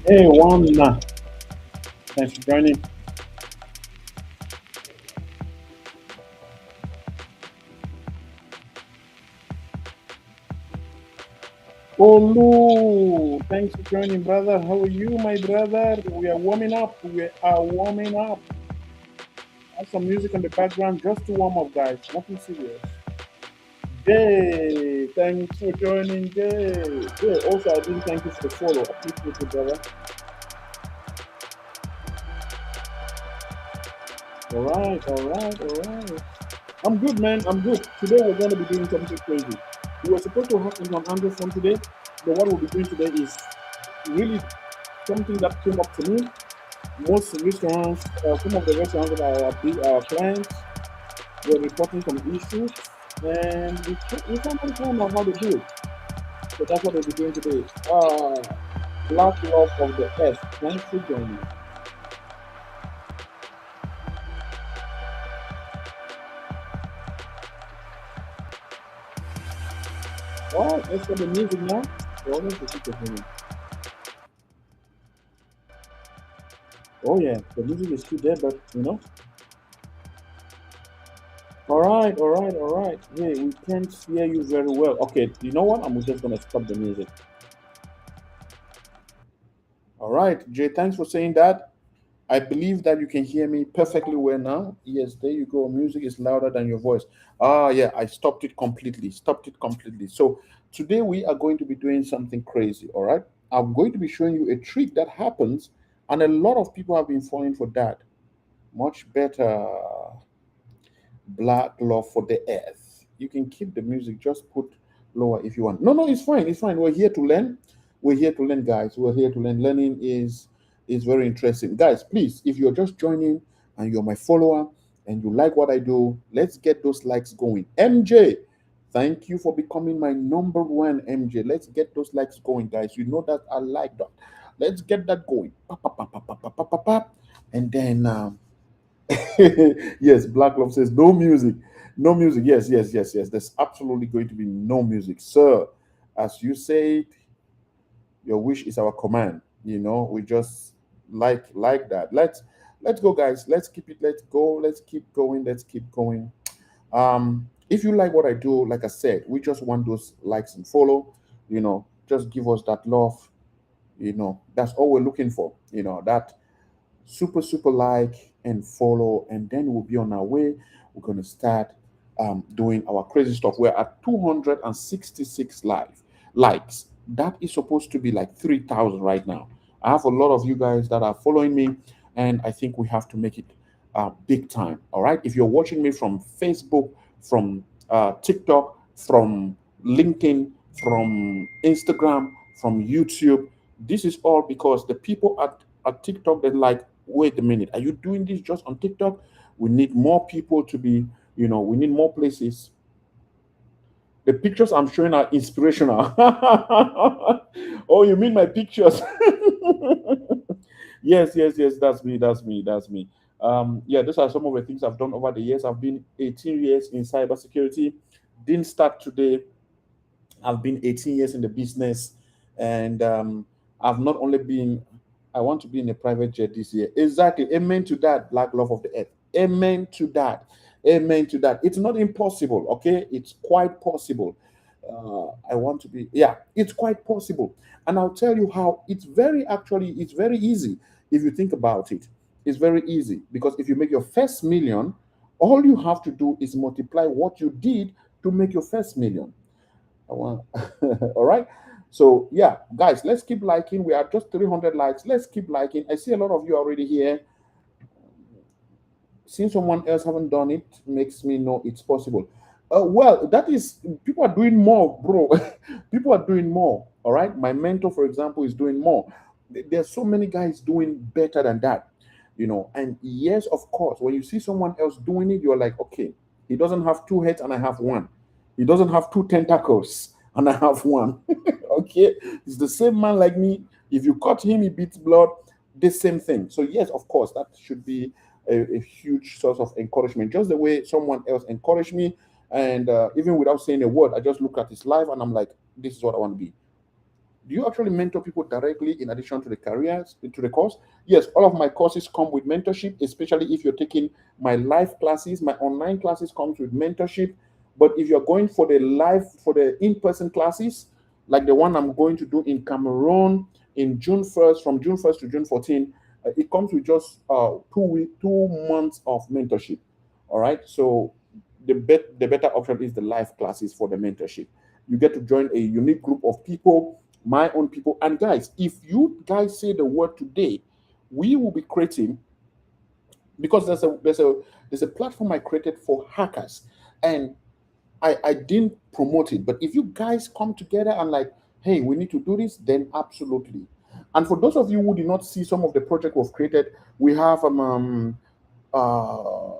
Hey, Wanda, thanks for joining. Olu, thanks for joining, brother. How are you, my brother? We are warming up. We are warming up. Have some music in the background just to warm up, guys. Nothing serious. Jay, thanks for joining, Jay. Jay, also, I didn't thank you for the follow. Appreciate it, brother. All right, all right, all right. I'm good, man. I'm good. Today we're going to be doing something crazy. We were supposed to have it on Anderson today, but what we'll be doing today is really something that came up to me. Most restaurants, some of the restaurants that are big, our clients, were reporting some issues, and we finally found out how to do it. So that's what we'll be doing today. Black love of the earth. Thanks for joining. All right, let's get the music now. So let's just keep it moving. Oh yeah, the music is still there, but you know. All right, all right, all right. Hey, we can't hear you very well. Okay, you know what? I'm just gonna stop the music. All right, Jay. Thanks for saying that. I believe that you can hear me perfectly well now. Yes, there you go. Music is louder than your voice. Ah, yeah, I stopped it completely. Stopped it completely. So today we are going to be doing something crazy. All right. I'm going to be showing you a trick that happens, and a lot of people have been falling for that. Much better. Black love for the earth. You can keep the music. Just put Lower if you want. No, no, it's fine. It's fine. We're here to learn. We're here to learn, guys. We're here to learn. Learning is very interesting. Guys, please, if you're just joining and you're my follower and you like what I do, let's get those likes going. MJ, thank you for becoming my number one, MJ. Let's get those likes going, guys. You know that I like that. Let's get that going. Pa, pa, pa, pa, pa, pa, pa, pa, pa. And then yes, Black Love says no music. No music. Yes, yes, yes, yes. There's absolutely going to be no music. Sir, as you say, your wish is our command. You know, we just like that. Let's go, guys. Let's keep it. Let's go. Let's keep going. Let's keep going. If you like what I do, like I said, we just want those likes and follow. You know, just give us that love. You know, that's all we're looking for. You know, that super like and follow, and then we'll be on our way. We're going to start doing our crazy stuff. We're at 266 live likes. That is supposed to be like 3,000 right now. I have a lot of you guys that are following me, and I think we have to make it big time. All right, if you're watching me from Facebook, from TikTok, from LinkedIn, from Instagram, from YouTube, this is all because the people at TikTok, they're like, wait a minute, are you doing this just on TikTok? We need more people to be, you know, we need more places. The pictures I'm showing are inspirational. Oh, you mean my pictures? Yes, yes, yes, that's me, that's me, that's me. Yeah, those are some of the things I've done over the years. I've been 18 years in cybersecurity. Didn't start today. I've been 18 years in the business, and I've not only been, I want to be in a private jet this year. Exactly. Amen to that, Black Love of the Earth. Amen to that. Amen to that. It's not impossible, okay? It's quite possible. I want to be, yeah, it's quite possible. And I'll tell you how it's very easy if you think about it. It's very easy because if you make your first million, all you have to do is multiply what you did to make your first million. I want. All right. So yeah, guys, let's keep liking. We are just 300 likes. Let's keep liking. I see a lot of you already here. Seeing someone else haven't done it makes me know it's possible. Well, that is, people are doing more, bro. People are doing more. All right. My mentor, for example, is doing more. There's so many guys doing better than that, you know. And yes, of course, when you see someone else doing it, you're like, okay, he doesn't have two heads and I have one. He doesn't have two tentacles and I have one. Okay, he's the same man like me. If you cut him, he beats blood. The same thing. So yes, of course, that should be a huge source of encouragement. Just the way someone else encouraged me, and even without saying a word, I just look at his life and I'm like, this is what I want to be. Do you actually mentor people directly in addition to the careers, to the course? Yes, all of my courses come with mentorship, especially if you're taking my live classes. My online classes comes with mentorship. But if you're going for the live, for the in-person classes, like the one I'm going to do in Cameroon in June 1st, from June 1st to June 14th, it comes with just 2 months of mentorship. All right. So the better option is the live classes for the mentorship. You get to join a unique group of people, my own people. And guys, if you guys say the word today, we will be creating, because there's a platform I created for hackers, and I didn't promote it. But if you guys come together and like, hey, we need to do this, then absolutely. And for those of you who did not see some of the project we've created, we have uh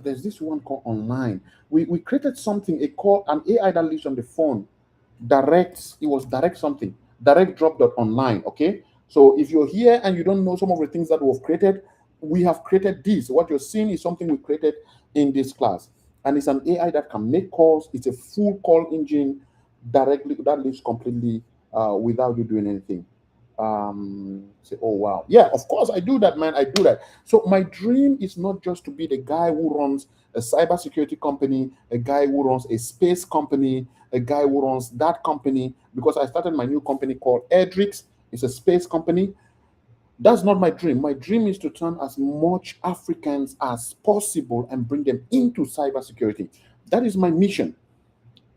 there's this one called online. We created something, a call, an AI that lives on the phone. It was direct something, direct drop dot online. Okay. So if you're here and you don't know some of the things that we've created, we have created this. What you're seeing is something we created in this class. And it's an AI that can make calls. It's a full call engine directly that lives completely without you doing anything. Say, oh wow, yeah, of course I do that, man. I do that. So my dream is not just to be the guy who runs a cybersecurity company, a guy who runs a space company, a guy who runs that company. Because I started my new company called Edrix. It's a space company. That's not my dream. My dream is to turn as much Africans as possible and bring them into cybersecurity. That is my mission.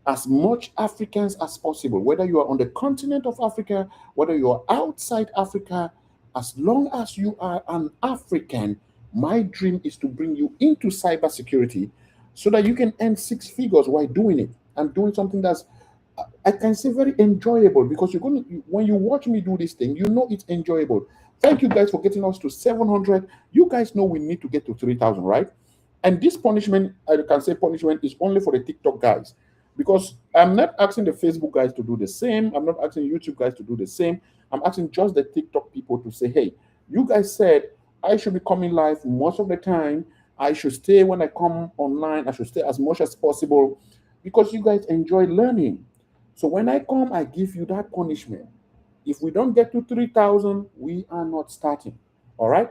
As much Africans as possible, whether you are on the continent of Africa, whether you are outside Africa, as long as you are an African, my dream is to bring you into cybersecurity so that you can earn six figures while doing it. I'm doing something that's, I can say, very enjoyable, because you're going to, when you watch me do this thing, you know it's enjoyable. Thank you guys for getting us to 700. You guys know we need to get to 3,000, right? And this punishment, I can say punishment, is only for the TikTok guys, because I'm not asking the Facebook guys to do the same. I'm not asking YouTube guys to do the same. I'm asking just the TikTok people to say, hey, you guys said I should be coming live most of the time. I should stay when I come online. I should stay as much as possible, because you guys enjoy learning. So when I come, I give you that punishment. If we don't get to 3,000, we are not starting. All right?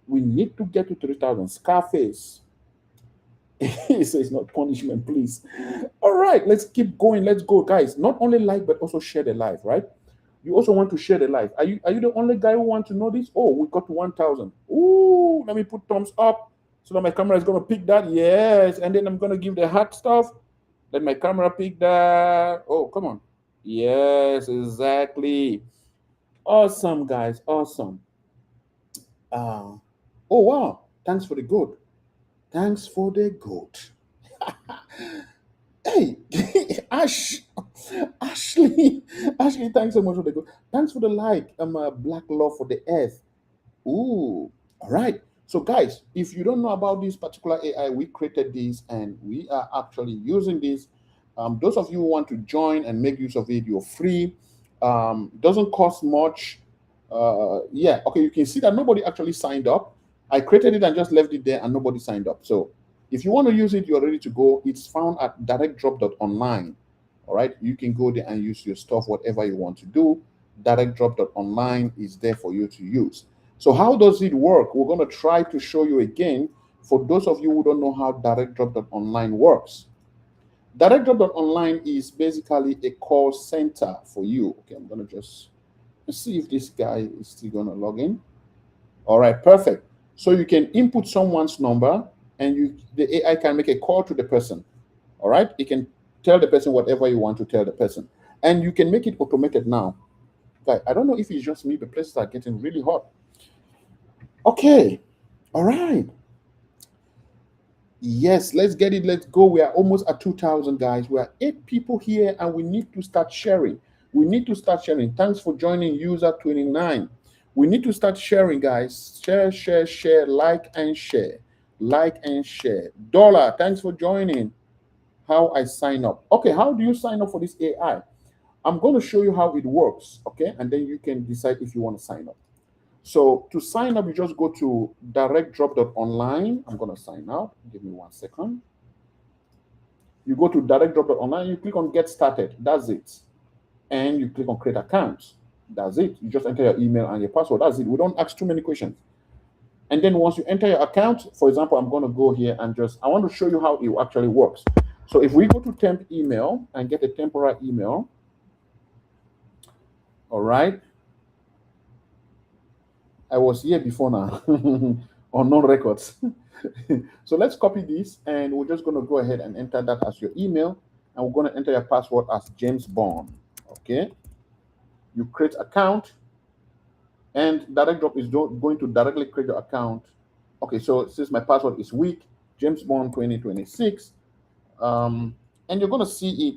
We need to get to 3,000. Scarface. He says not punishment, please. All right, let's keep going. Let's go, guys. Not only like, but also share the live, right? You also want to share the live. Are you the only guy who want to know this? Oh, we got to 1,000. Ooh, let me put thumbs up so that my camera is gonna pick that. Yes, and then I'm gonna give the hot stuff. Let my camera pick that. Oh, come on. Yes, exactly. Awesome, guys. Awesome. Uh, oh wow. Thanks for the good. Thanks for the good. Hey, Ash, Ashley, Ashley, thanks so much for the good. Thanks for the like. Black love for the earth. Ooh, all right. So, guys, if you don't know about this particular AI, we created this and we are actually using this. Those of you who want to join and make use of it, you're free. Doesn't cost much. Yeah, okay, you can see that nobody actually signed up. I created it and just left it there and nobody signed up. So, if you want to use it, you're ready to go. It's found at directdrop.online. All right, you can go there and use your stuff, whatever you want to do. Directdrop.online is there for you to use. So how does it work? We're going to try to show you again for those of you who don't know how directdrop.online works. Directdrop.online is basically a call center for you. Okay, I'm going to just, let's see if this guy is still going to log in. All right, perfect. So you can input someone's number and the AI can make a call to the person. All right, it can tell the person whatever you want to tell the person. And you can make it automated now. Guy, I don't know if it's just me, but places are getting really hot. Okay. All right. Yes, let's get it. Let's go. We are almost at 2,000, guys. We are 8 people here and we need to start sharing. We need to start sharing. Thanks for joining user 29. We need to start sharing, guys. Share, share, share, like and share. Like and share. Dollar, thanks for joining. How I sign up. Okay, how do you sign up for this AI? I'm going to show you how it works, okay? And then you can decide if you want to sign up. So to sign up, you just go to directdrop.online. I'm going to sign up. Give me 1 second. You go to directdrop.online, you click on get started. That's it. And you click on create account. That's it. You just enter your email and your password. That's it. We don't ask too many questions. And then once you enter your account, for example, I'm going to go here and I want to show you how it actually works. So if we go to temp email and get a temporary email, all right. I was here before now on non-records. So let's copy this and we're just going to go ahead and enter that as your email. And we're going to enter your password as James Bond. Okay. You create account and direct drop is going to directly create your account. Okay. So since my password is weak, James Bond 2026, and you're going to see it.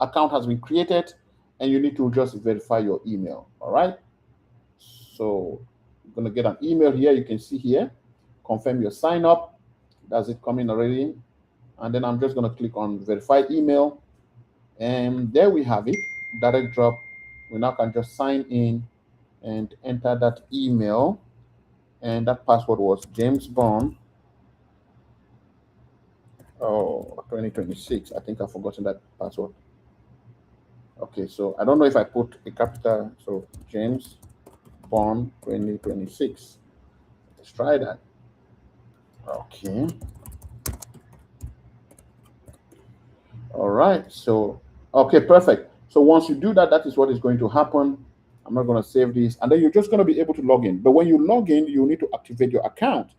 Account has been created and you need to just verify your email. All right. So you're going to get an email here. You can see here, confirm your sign up. Does it come in already? And then I'm just going to click on verify email. And there we have it, direct drop. We now can just sign in and enter that email. And that password was James Bond. Oh, 2026. I think I've forgotten that password. Okay, so I don't know if I put a capital. So James Bond 2026. Let's try that. Okay. All right. So, okay, perfect. So once you do that, that is what is going to happen. I'm not going to save this. And then you're just going to be able to log in. But when you log in, you need to activate your account.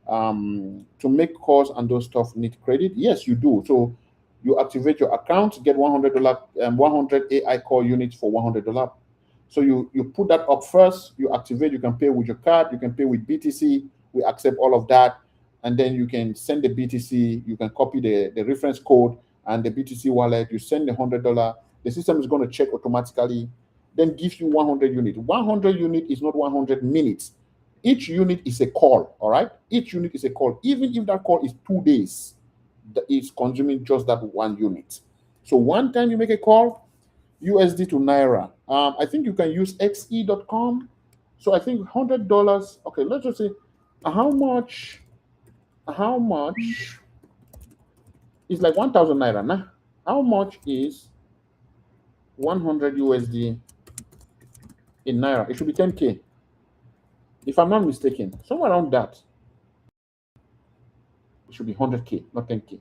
To make calls and those stuff need credit. Yes, you do. So you activate your account, get $100, 100 AI call units for $100. So you put that up first, you activate, you can pay with your card, you can pay with BTC, we accept all of that, and then you can send the BTC, you can copy the reference code, and the BTC wallet. You send the $100. The system is going to check automatically, then give you 100 units. 100 unit is not 100 minutes. Each unit is a call. All right. Each unit is a call. Even if that call is 2 days, that is consuming just that 1 unit. So one time you make a call, USD to Naira. I think you can use xe.com. So I think $100. Okay, let's just say how much. How much is like 1,000 Naira? Nah? How much is 100 USD in Naira? It should be 10K, if I'm not mistaken. Somewhere around that. It should be 100K, not 10K.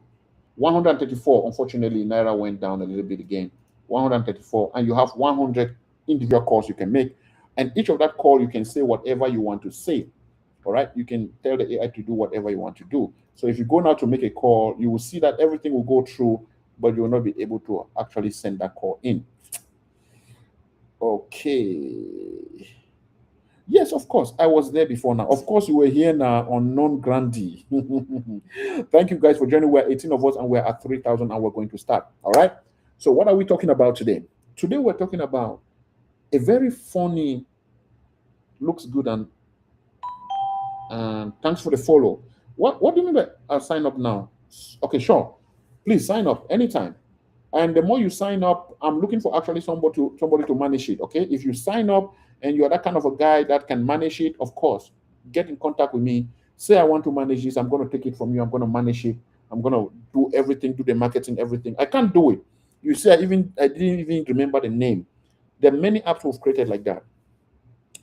134, unfortunately, Naira went down a little bit again. 134, and you have 100 individual calls you can make. And each of that call, you can say whatever you want to say. All right. You can tell the AI to do whatever you want to do. So if you go now to make a call, you will see that everything will go through, but you will not be able to actually send that call in. Okay. Yes, of course. I was there before now. Of course, you were here now on non grandi. Thank you guys for joining. We're 18 of us and we're at 3,000 and we're going to start. All right. So, what are we talking about today? Today, we're talking about a very funny, looks good, and thanks for the follow. What do you mean by sign up now? Okay, sure. Please sign up anytime. And the more you sign up, I'm looking for actually somebody to manage it. Okay. If you sign up and you're that kind of a guy that can manage it, of course, get in contact with me. Say I want to manage this, I'm gonna take it from you, I'm gonna manage it, I'm gonna do everything, do the marketing, everything. I can't do it. You see, I didn't even remember the name. There are many apps we've created like that.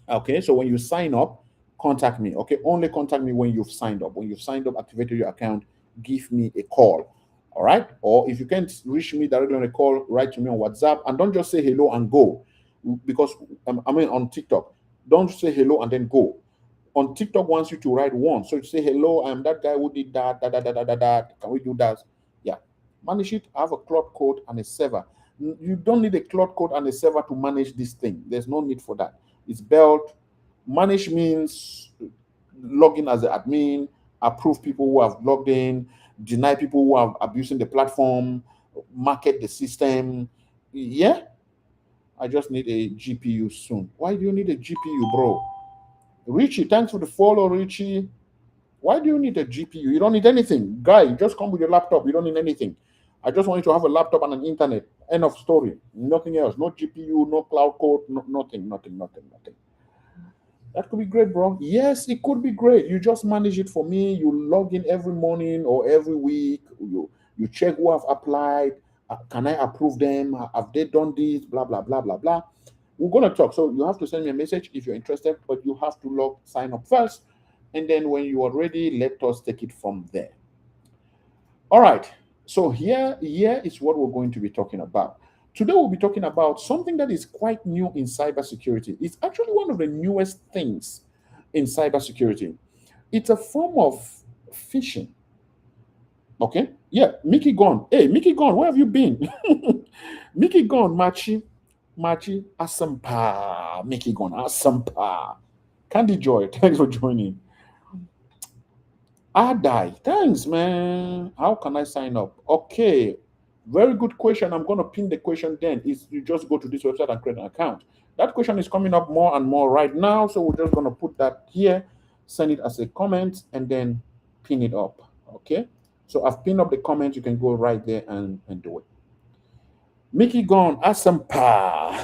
Okay, so when you sign up, contact me. Okay, only contact me when you've signed up. When you've signed up, activated your account, give me a call. All right, or if you can't reach me directly on a call, write to me on WhatsApp, and don't just say hello and go, because I mean on TikTok, don't say hello and then go. On TikTok wants you to write once, so you say hello, I'm that guy who did that, Can we do that? Yeah, manage it. Have a cloud code and a server. You don't need a cloud code and a server to manage this thing. There's no need for that. It's built. Manage means log in as an admin, approve people who have logged in, deny people who are abusing the platform, market the system. Yeah, I just need a GPU soon. Why do you need a GPU, bro? Richie, thanks for the follow, Richie. Why do you need a GPU? You don't need anything. Guy, just come with your laptop. You don't need anything. I just want you to have a laptop and an internet. End of story. Nothing else. No GPU, no cloud code, nothing. That could be great, bro. Yes, it could be great. You just manage it for me. You log in every morning or every week. You check who have applied. Can I approve them? Have they done this? Blah blah blah blah blah. We're gonna talk. So you have to send me a message if you're interested, but you have to sign up first, and then when you are ready, let us take it from there. All right. So here is what we're going to be talking about. Today we'll be talking about something that is quite new in cybersecurity. It's actually one of the newest things in cybersecurity. It's a form of phishing. Okay? Yeah, Mickey gone. Hey, Mickey gone, where have you been? Mickey gone, Machi, Asampa. Mickey gone, Asampa. Candy Joy, thanks for joining. Adai, thanks, man. How can I sign up? Okay, very good question. I'm going to pin the question then. Is you just go to this website and create an account. That question is coming up more and more right now. So we're just going to put that here, send it as a comment, and then pin it up. Okay. So I've pinned up the comment. You can go right there and do it. Mickey gone, Asampa.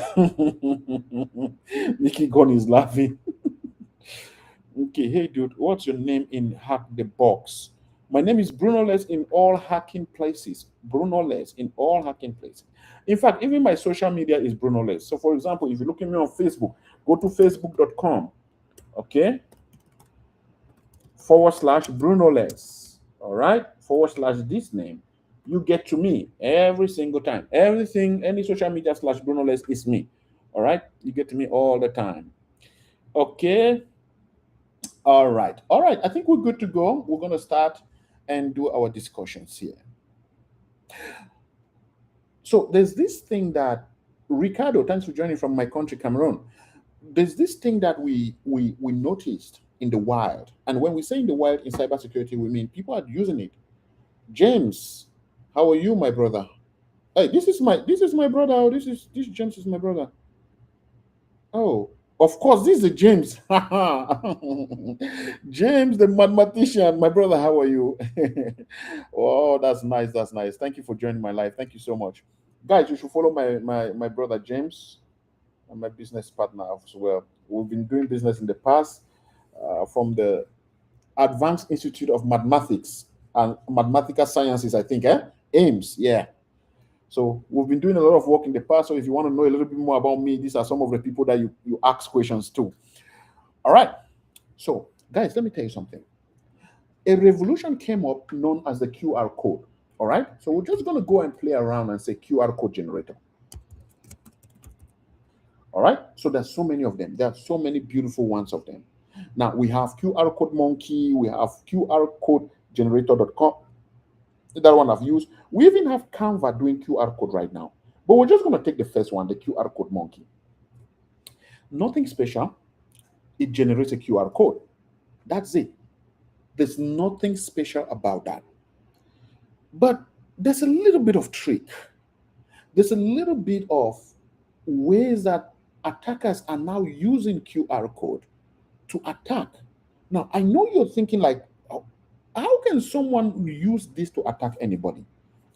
Mickey gone is laughing. Okay, hey dude, what's your name in Hack the Box? My name is Bruno Les in all hacking places. Bruno Les in all hacking places. In fact, even my social media is Bruno Les. So, for example, if you look at me on Facebook, go to facebook.com, okay, / Bruno Les, all right, / this name. You get to me every single time. Everything, any social media / Bruno Les is me, all right? You get to me all the time. Okay. All right. I think we're good to go. We're going to start and do our discussions here. So there's this thing that Ricardo, thanks for joining from my country, Cameroon. There's this thing that we noticed in the wild, and when we say in the wild in cybersecurity, we mean people are using it. James, How are you, my brother? Hey, this is my brother. Oh, this James is my brother. Oh, of course, this is James. James, the mathematician. My brother, how are you? Oh, that's nice. That's nice. Thank you for joining my life. Thank you so much. Guys, you should follow my brother James and my business partner as well. We've been doing business in the past from the Advanced Institute of Mathematics and Mathematical Sciences, I think, AIMS, yeah. So we've been doing a lot of work in the past. So if you want to know a little bit more about me, these are some of the people that you ask questions to. All right. So, guys, let me tell you something. A revolution came up known as the QR code. All right. So we're just going to go and play around and say QR code generator. All right. So there's so many of them. There are so many beautiful ones of them. Now we have QR code monkey. We have QR code generator.com. That one I've used. We even have Canva doing QR code right now. But we're just going to take the first one, the QR code monkey. Nothing special. It generates a QR code. That's it. There's nothing special about that. But there's a little bit of trick. There's a little bit of ways that attackers are now using QR code to attack. Now, I know you're thinking like, "Oh, how can someone use this to attack anybody?"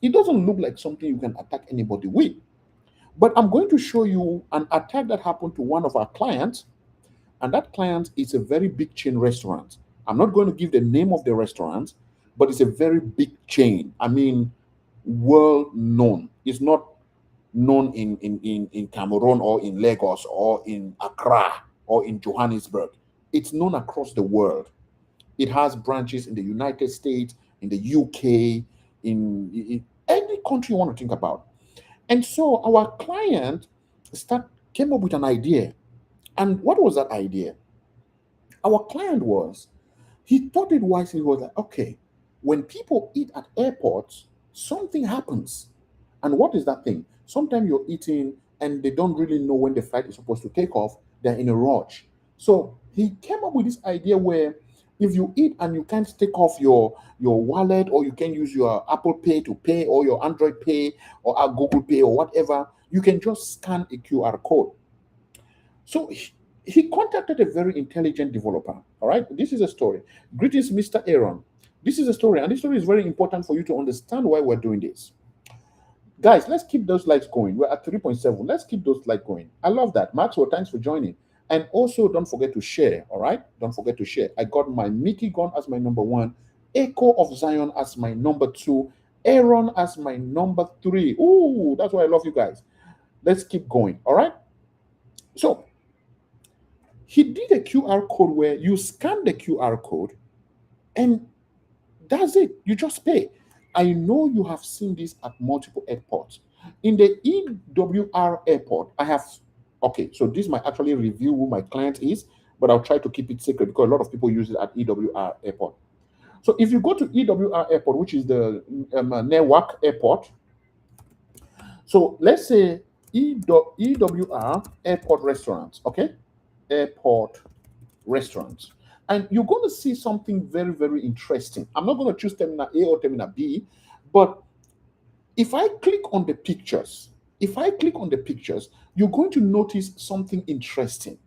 It doesn't look like something you can attack anybody with. But I'm going to show you an attack that happened to one of our clients, and that client is a very big chain restaurant. I'm not going to give the name of the restaurant, but it's a very big chain. I mean, world known. It's not known in Cameroon or in Lagos or in Accra or in Johannesburg. It's known across the world. It has branches in the United States, in the UK, in any country you want to think about. And so our client came up with an idea. And what was that idea? Our client was, he thought it wisely. He was like, okay, when people eat at airports, something happens. And what is that thing? Sometimes you're eating and they don't really know when the flight is supposed to take off. They're in a rush. So he came up with this idea where if you eat and you can't take off your wallet, or you can use your Apple Pay to pay, or your Android Pay or a Google Pay or whatever, you can just scan a QR code. So he contacted a very intelligent developer. All right, this is a story. Greetings, Mr. Aaron. This is a story, and this story is very important for you to understand why we're doing this. Guys, let's keep those likes going. We're at 3.7. Let's keep those likes going. I love that. Maxwell, thanks for joining. And also, don't forget to share. All right, don't forget to share. I got my Mickey gun as my number one, Echo of Zion as my number two, Aaron as my number three. Ooh, that's why I love you guys. Let's keep going. All right. So he did a QR code where you scan the QR code and that's it. You just pay. I know you have seen this at multiple airports. In the EWR airport, I have, okay, so this might actually reveal who my client is, but I'll try to keep it secret because a lot of people use it at EWR airport. So if you go to EWR airport, which is the Newark airport, so let's say EWR airport restaurants, okay? Airport restaurants. And you're going to see something very, very interesting. I'm not going to choose terminal A or terminal B, but if I click on the pictures, you're going to notice something interesting.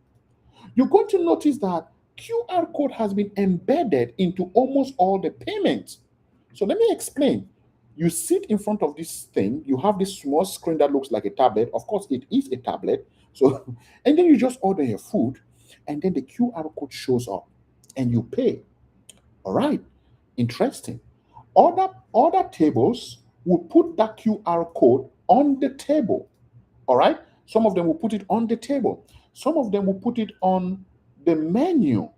You're going to notice that QR code has been embedded into almost all the payments. So let me explain. You sit in front of this thing, you have this small screen that looks like a tablet. Of course, it is a tablet. So, and then you just order your food, and then the QR code shows up and you pay. All right. Interesting. Other tables will put that QR code on the table. All right. Some of them will put it on the table. Some of them will put it on the menu.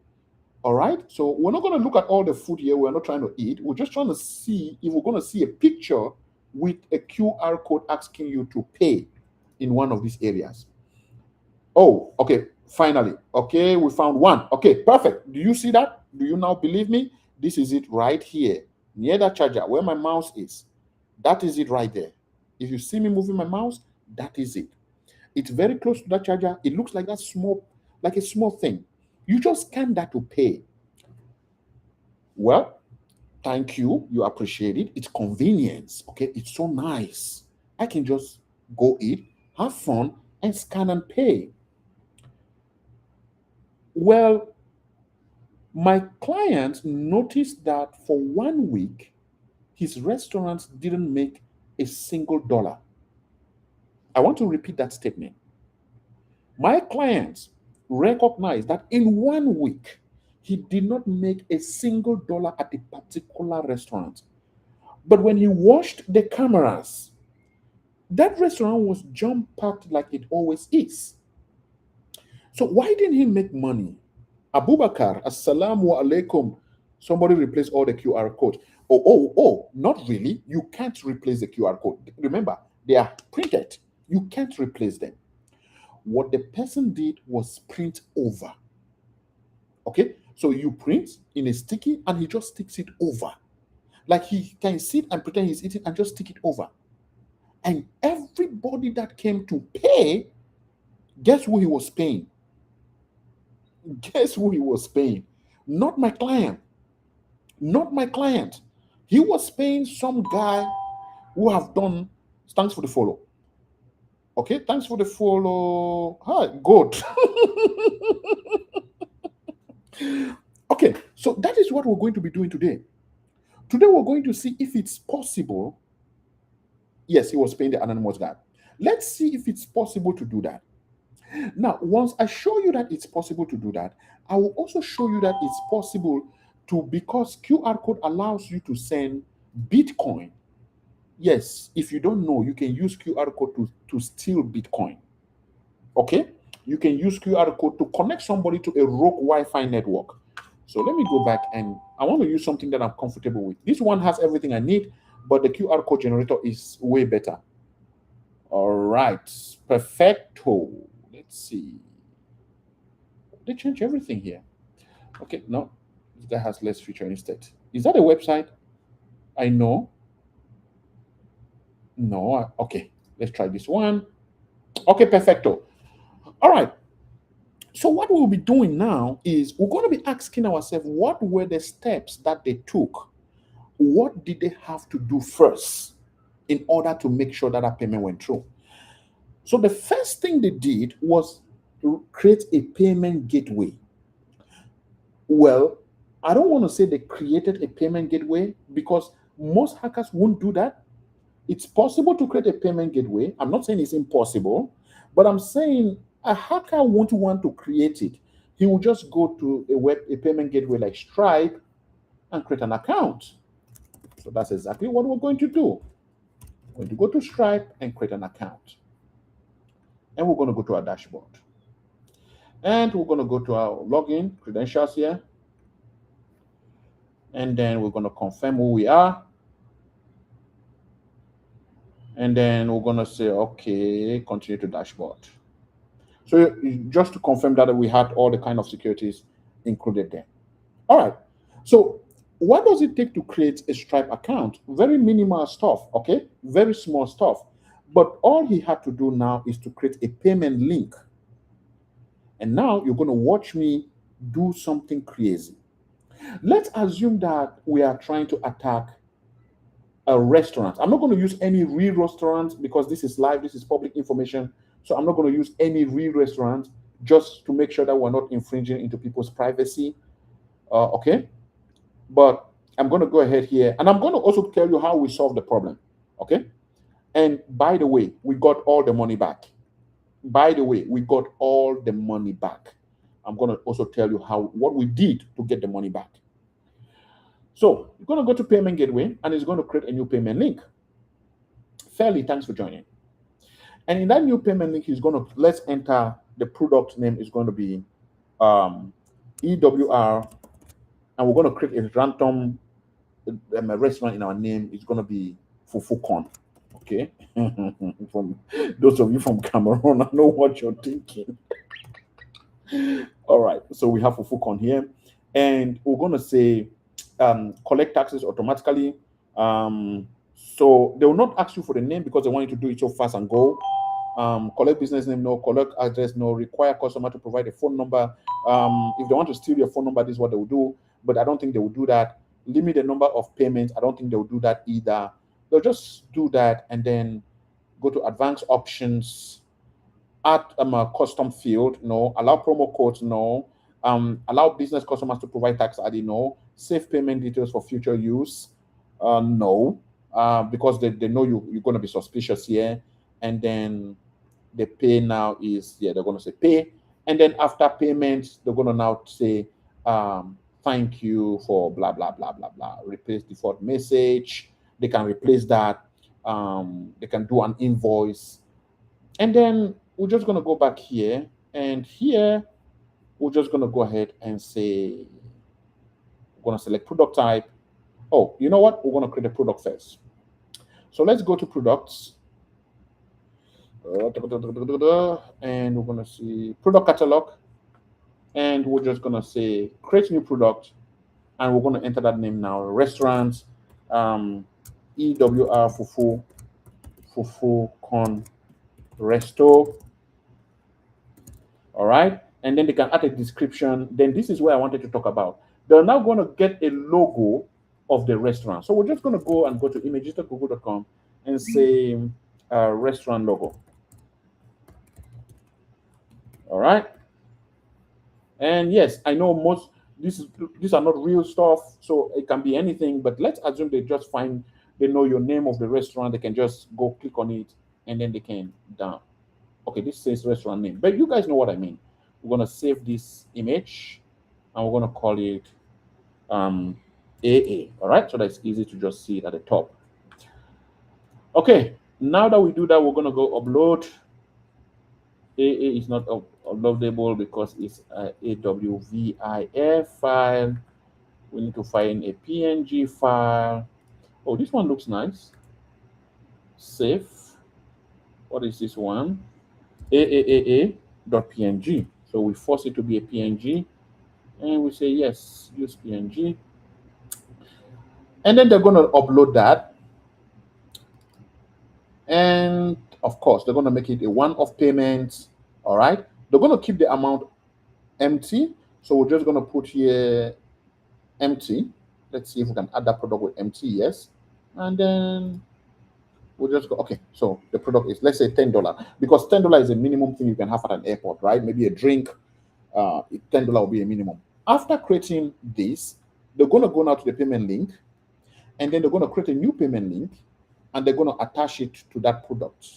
All right. So we're not going to look at all the food here. We're not trying to eat. We're just trying to see if we're going to see a picture with a QR code asking you to pay in one of these areas. Oh, okay. Finally. Okay. We found one. Okay. Perfect. Do you see that? Do you now believe me? This is it right here near that charger where my mouse is. That is it right there. If you see me moving my mouse, that is it. It's very close to that charger. It looks like that small, like a small thing. You just scan that to pay. Well, Thank you. You appreciate it. It's convenience. Okay. It's so nice. I can just go eat, have fun, and scan and pay. Well, my client noticed that for 1 week, his restaurant didn't make a single dollar. I want to repeat that statement. My client recognized that in 1 week, he did not make a single dollar at a particular restaurant. But when he watched the cameras, that restaurant was jump packed like it always is. So why didn't he make money? Abubakar, assalamu alaikum. Somebody replace all the QR code. Oh, not really. You can't replace the QR code. Remember, they are printed. You can't replace them. What the person did was print over. Okay? So you print in a sticky and he just sticks it over. Like he can sit and pretend he's eating and just stick it over. And everybody that came to pay, guess who he was paying? Guess who he was paying? Not my client. Not my client. He was paying some guy who have done. Thanks for the follow. Okay, thanks for the follow. Hi, good. Okay, so that is what we're going to be doing today. Today we're going to see if it's possible. Yes, he was paying the anonymous guy. Let's see if it's possible to do that. Now, once I show you that it's possible to do that, I will also show you that it's possible to, because QR code allows you to send Bitcoin. Yes, if you don't know, you can use QR code to steal Bitcoin. Okay? You can use QR code to connect somebody to a rogue Wi-Fi network. So let me go back and I want to use something that I'm comfortable with. This one has everything I need, but the QR code generator is way better. All right, perfecto. Let's see. They change everything here. Okay, no, that has less feature instead. Is that a website? I know. No, okay. Let's try this one. Okay, perfecto. All right. So what we'll be doing now is we're going to be asking ourselves what were the steps that they took? What did they have to do first in order to make sure that that payment went through? So the first thing they did was to create a payment gateway. Well, I don't want to say they created a payment gateway because most hackers won't do that. It's possible to create a payment gateway. I'm not saying it's impossible, but I'm saying a hacker won't want to create it. He will just go to a payment gateway like Stripe and create an account. So that's exactly what we're going to do. We're going to go to Stripe and create an account. And we're going to go to our dashboard. And we're going to go to our login credentials here. And then we're going to confirm who we are. And then we're going to say, okay, continue to dashboard. So just to confirm that we had all the kind of securities included there. All right. So what does it take to create a Stripe account? Very minimal stuff, okay? Very small stuff. But all he had to do now is to create a payment link. And now you're going to watch me do something crazy. Let's assume that we are trying to attack a restaurant. I'm not going to use any real restaurant because this is live, this is public information. So I'm not going to use any real restaurant just to make sure that we're not infringing into people's privacy. Okay. But I'm going to go ahead here and I'm going to also tell you how we solve the problem. Okay. And by the way, we got all the money back. By the way, we got all the money back. I'm going to also tell you what we did to get the money back. So you're going to go to Payment Gateway and it's going to create a new payment link. Fairly, thanks for joining. And in that new payment link, let's enter the product name is going to be EWR, and we're going to create a random restaurant in our name. It's going to be Fufukon. Okay. From those of you from Cameroon, I know what you're thinking. All right. So we have Fufukon here, and we're going to say collect taxes automatically. So they will not ask you for the name because they want you to do it so fast and go. Collect business name, no. Collect address, no. Require customer to provide a phone number. If they want to steal your phone number, this is what they will do. But I don't think they will do that. limit the number of payments. I don't think they'll do that either. They'll just do that and then go to advanced options, add a custom field, no. Allow promo codes, no. Allow business customers to provide tax ID, no. Save payment details for future use, no. Because they know you're going to be suspicious here. And then the pay now is, yeah, they're going to say pay. And then after payment, they're going to now say, thank you for blah, blah, blah, blah, blah. Replace default message. They can replace that. They can do an invoice. And then we're just going to go back here. And here, we're just going to go ahead and say, we're going to select product type. Oh, you know what? We're going to create a product first. So let's go to products. And we're going to see product catalog. And we're just going to say create new product. And we're going to enter that name now. Restaurant, EWR Fufu Con Resto. All right. And then they can add a description. Then this is where I wanted to talk about. They're now going to get a logo of the restaurant. So we're just going to go to images.google.com and say restaurant logo. All right. And yes, I know most these are not real stuff, so it can be anything. But let's assume they know your name of the restaurant. They can just go click on it, and then they can down. Okay, this says restaurant name, but you guys know what I mean. We're gonna save this image, and we're gonna call it AA. All right, so that's easy to just see it at the top. Okay, now that we do that, we're gonna go upload. AA is not uploadable because it's a AWVIF file. We need to find a PNG file. Oh, this one looks nice. Save. What is this one? AAAA.png. So we force it to be a PNG, and we say yes, use PNG. And then they're going to upload that. And of course, they're going to make it a one-off payment. All right. They're going to keep the amount empty. So we're just going to put here empty. Let's see if we can add that product with empty. Yes. And then we'll just go. Okay. So the product is, let's say $10, because $10 is a minimum thing you can have at an airport, right? Maybe a drink. $10 will be a minimum. After creating this, they're going to go now to the payment link, and then they're going to create a new payment link, and they're going to attach it to that product.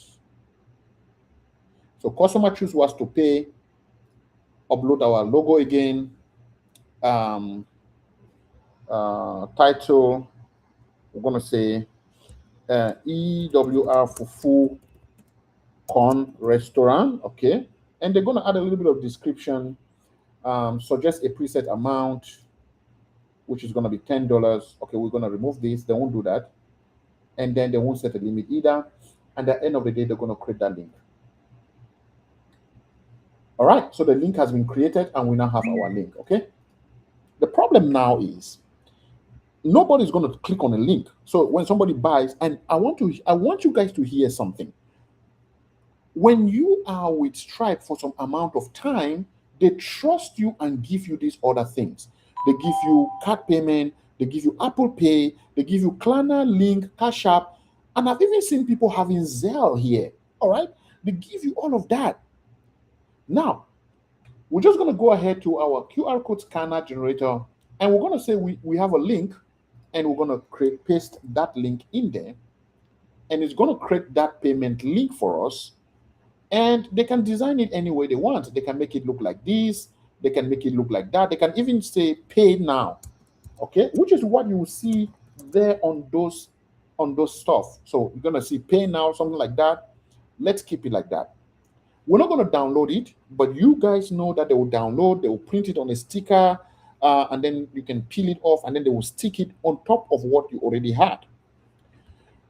So customer choose was to pay, upload our logo again, title, we're going to say EWR Fufu Con Restaurant, okay, and they're going to add a little bit of description, suggest a preset amount, which is going to be $10. Okay, we're going to remove this. They won't do that, and then they won't set a limit either. And at the end of the day, they're going to create that link. All right, so the link has been created, and we now have our link. Okay, the problem now is nobody's going to click on a link. So when somebody buys, and I want you guys to hear something. When you are with Stripe for some amount of time, they trust you and give you these other things. They give you card payment, they give you Apple Pay, they give you Klarna, Link, Cash App, and I've even seen people having Zelle here. All right, they give you all of that. Now, we're just going to go ahead to our QR code scanner generator, and we're going to say we have a link, and we're going to paste that link in there, and it's going to create that payment link for us. And they can design it any way they want. They can make it look like this. They can make it look like that. They can even say pay now, okay, which is what you will see there on those stuff. So you're going to see pay now, something like that. Let's keep it like that. We're not going to download it, but you guys know that they will download, they will print it on a sticker, and then you can peel it off, and then they will stick it on top of what you already had.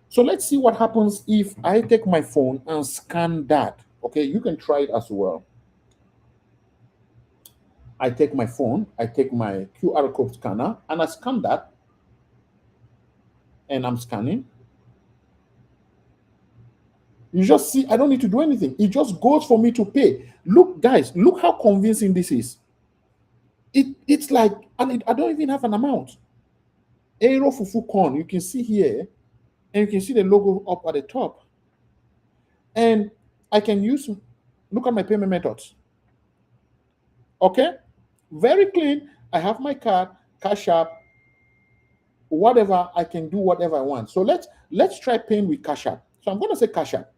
So let's see what happens if I take my phone and scan that. Okay, you can try it as well. I take my phone, I take my QR code scanner, and I scan that. And I'm scanning. You just see, I don't need to do anything. It just goes for me to pay. Look, guys, look how convincing this is. It's like, and I don't even have an amount. Aero Fufu Corn, you can see here, and you can see the logo up at the top. And I can use, look at my payment methods. Okay? Very clean. I have my card, Cash App, whatever. I can do whatever I want. So let's try paying with Cash App. So I'm going to say Cash App.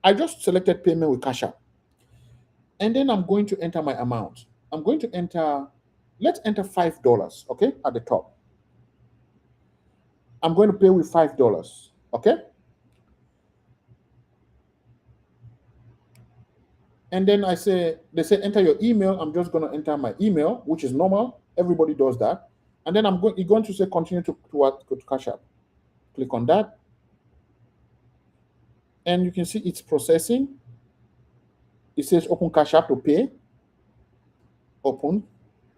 I just selected payment with Cash App. And then I'm going to enter my amount. I'm going to enter, let's enter $5, okay, at the top. I'm going to pay with $5, okay? And then they say enter your email. I'm just going to enter my email, which is normal. Everybody does that. And then you're going to say continue to Cash App. Click on that. And you can see it's processing. It says open Cash App to pay. Open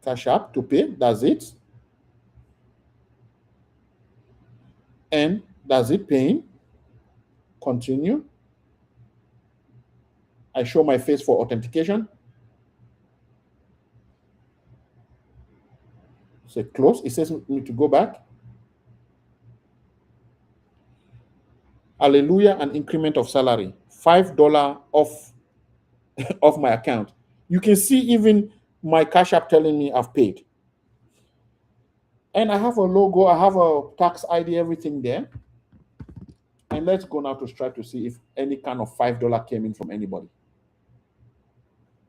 Cash App to pay. That's it. And that's it, paying. Continue. I show my face for authentication. Say close. It says me to go back. Hallelujah, an increment of salary. $5 off of my account. You can see even my Cash App telling me I've paid. And I have a logo, I have a tax ID, everything there. And let's go now to Stripe to see if any kind of $5 came in from anybody.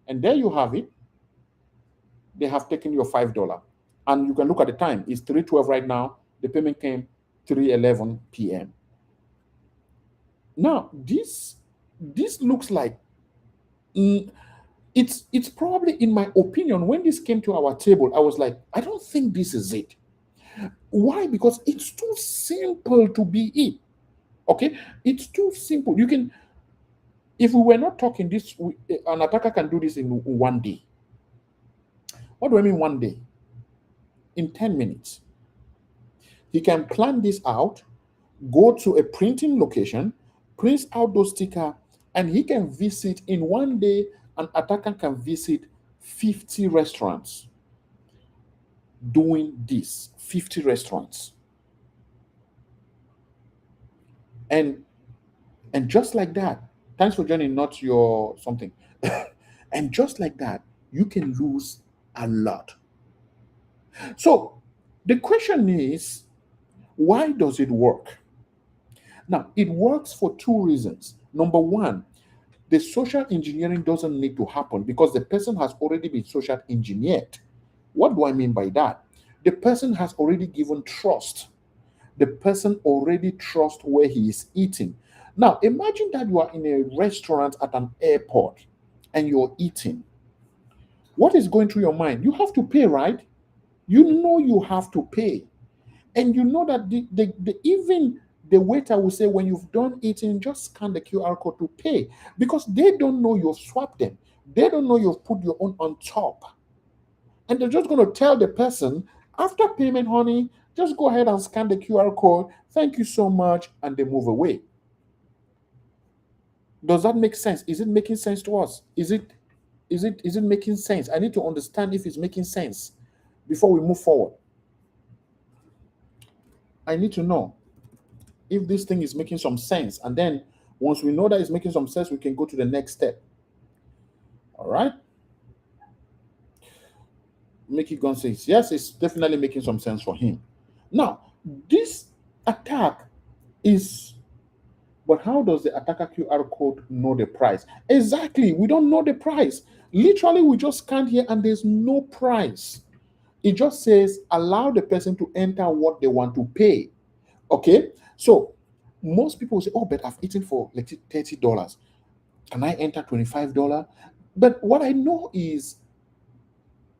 And there you have it. They have taken your $5. And you can look at the time. It's 3:12 right now. The payment came 3:11 p.m. Now, this looks like it's probably, in my opinion, when this came to our table, I was like, I don't think this is it. Why? Because it's too simple to be it. Okay, it's too simple. You can, if we were not talking this, an attacker can do this in one day. What do I mean one day? In 10 minutes. He can plan this out, go to a printing location, print out those stickers, and he can visit in one day. An attacker can visit 50 restaurants doing this. 50 restaurants. And just like that, thanks for joining, not your something. And just like that, you can lose a lot. So the question is, why does it work? Now, it works for two reasons. Number one, the social engineering doesn't need to happen because the person has already been social engineered. What do I mean by that? The person has already given trust. The person already trusts where he is eating. Now, imagine that you are in a restaurant at an airport and you're eating. What is going through your mind? You have to pay, right? You know you have to pay. And you know that even the waiter will say, when you've done eating, just scan the QR code to pay, because they don't know you've swapped them. They don't know you've put your own on top. And they're just going to tell the person, after payment, honey, just go ahead and scan the QR code. Thank you so much. And they move away. Does that make sense? Is it making sense to us? Is it making sense? I need to understand if it's making sense before we move forward. I need to know if this thing is making some sense. And then once we know that it's making some sense, we can go to the next step. All right. Mickey Gunn says, yes, it's definitely making some sense for him. Now, this attack is, but how does the attacker QR code know the price? Exactly. We don't know the price. Literally, we just scan here and there's no price. It just says allow the person to enter what they want to pay. Okay. So most people say, oh, but I've eaten for like $30. Can I enter $25? But what I know is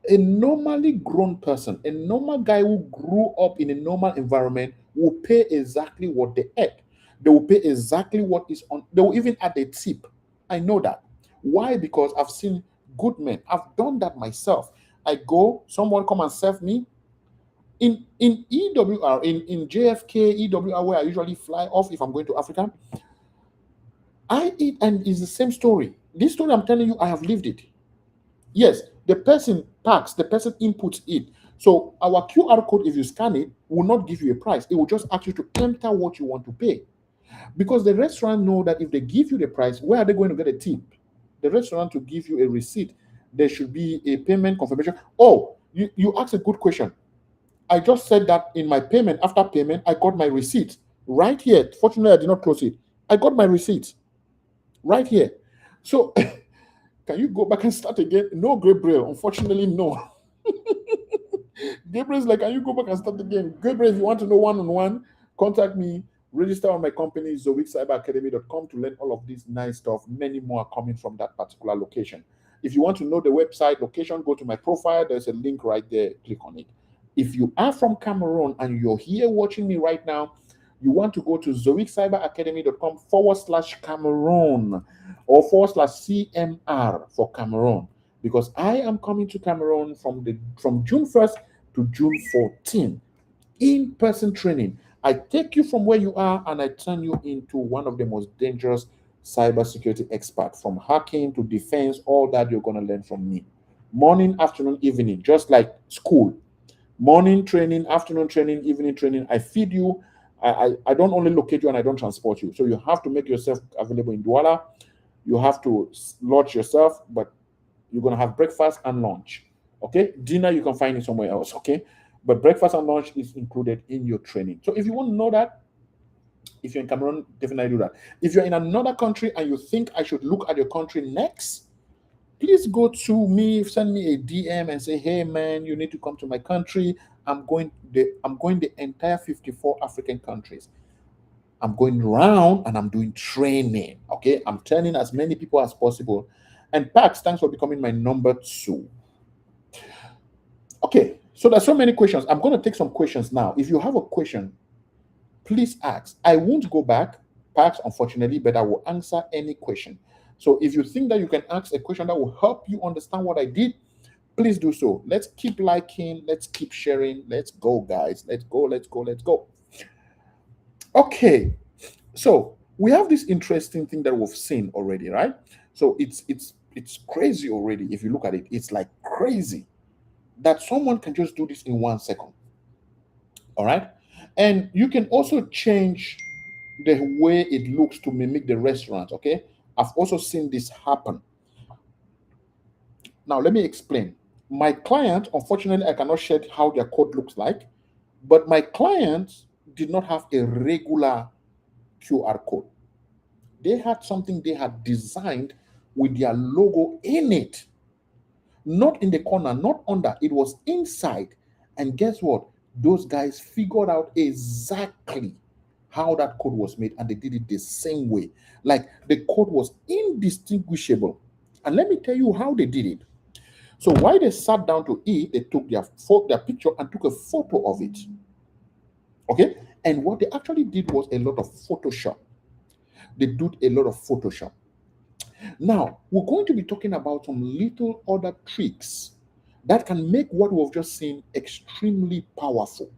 a normally grown person, a normal guy who grew up in a normal environment will pay exactly what they ate. They will pay exactly what is on. They will even add a tip. I know that. Why? Because I've seen good men. I've done that myself. I go, someone come and serve me. In EWR, in JFK, EWR, where I usually fly off if I'm going to Africa, I eat, and it's the same story. This story I'm telling you, I have lived it. Yes, the person packs, the person inputs it. So our QR code, if you scan it, will not give you a price. It will just ask you to enter what you want to pay. Because the restaurant know that if they give you the price, where are they going to get a tip? The restaurant to give you a receipt. There should be a payment confirmation. Oh, you asked a good question. I just said that in my payment, after payment, I got my receipt right here. Fortunately, I did not close it. I got my receipt right here. So can you go back and start again? No, Gabriel. Unfortunately, no. Gabriel's like, can you go back and start again? Gabriel, if you want to know one-on-one, contact me. Register on my company, zoiccyberacademy.com, to learn all of this nice stuff. Many more are coming from that particular location. If you want to know the website location, go to my profile. There's a link right there. Click on it. If you are from Cameroon and you're here watching me right now, you want to go to zoiccyberacademy.com /Cameroon or /CMR for Cameroon, because I am coming to Cameroon from June 1st to June 14th. In-person training. I take you from where you are and I turn you into one of the most dangerous cybersecurity experts, from hacking to defense. All that you're going to learn from me. Morning, afternoon, evening, just like school. Morning training, afternoon training, evening training. I feed you. I don't only locate you and I don't transport you. So you have to make yourself available in Douala. You have to lodge yourself, but you're going to have breakfast and lunch. Okay? Dinner, you can find it somewhere else. Okay? But breakfast and lunch is included in your training. So if you want to know that, if you're in Cameroon, definitely do that. If you're in another country and you think I should look at your country next, please go to me, send me a DM and say, hey man, you need to come to my country. I'm going the entire 54 African countries. I'm going around and I'm doing training. Okay. I'm training as many people as possible. And Pax, thanks for becoming my number 2. Okay. So there's so many questions. I'm going to take some questions now. If you have a question, please ask. I won't go back, Pax, unfortunately, but I will answer any question. So if you think that you can ask a question that will help you understand what I did, please do so. Let's keep liking. Let's keep sharing. Let's go, guys. Let's go. Let's go. Let's go. Okay. So we have this interesting thing that we've seen already, right? So it's crazy already. If you look at it, it's like crazy that someone can just do this in 1 second. All right. And you can also change the way it looks to mimic the restaurant. Okay. I've also seen this happen. Now, let me explain. My client, unfortunately, I cannot share how their code looks like, but my client did not have a regular QR code. They had something they had designed with their logo in it, not in the corner, not under, it was inside. And guess what? Those guys figured out exactly how that code was made and they did it the same way. Like the code was indistinguishable. And let me tell you how they did it. So while they sat down to eat, they took their picture and took a photo of it. Okay? And what they actually did was a lot of Photoshop. They did a lot of Photoshop. Now, we're going to be talking about some little other tricks that can make what we've just seen extremely powerful.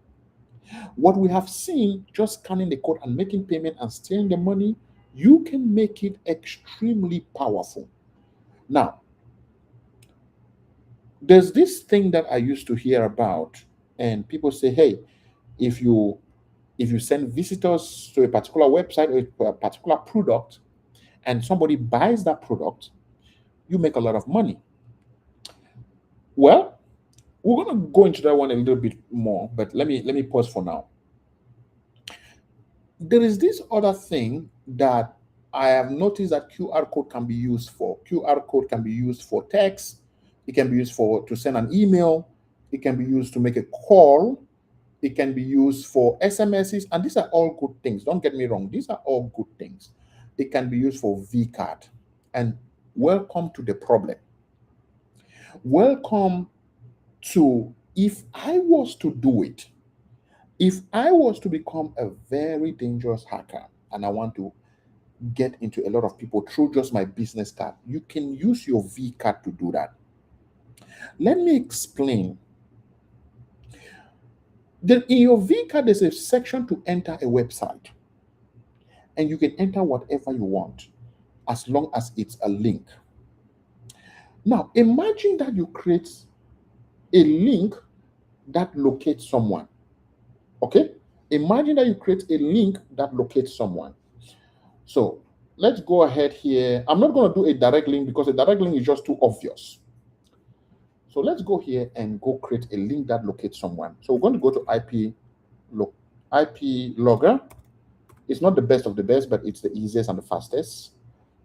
What we have seen, just scanning the code and making payment and stealing the money, you can make it extremely powerful. Now, there's this thing that I used to hear about, and people say, hey, if you send visitors to a particular website or a particular product and somebody buys that product, you make a lot of money. Well, we're going to go into that one a little bit more, but let me pause for now. There is this other thing that I have noticed that QR code can be used for. QR code can be used for text. It can be used to send an email. It can be used to make a call. It can be used for SMSs, and these are all good things. Don't get me wrong. These are all good things. It can be used for VCard. And welcome to the problem. Welcome to, if I was to do it, if I was to become a very dangerous hacker and I want to get into a lot of people through just my business card, you can use your V card to do that. Let me explain. Then in your V card, there's a section to enter a website, and you can enter whatever you want as long as it's a link. Now, imagine that you create a link that locates someone. Okay? Imagine that you create a link that locates someone. So let's go ahead here. I'm not going to do a direct link because a direct link is just too obvious. So let's go here and go create a link that locates someone. So we're going to go to IP logger. It's not the best of the best, but it's the easiest and the fastest.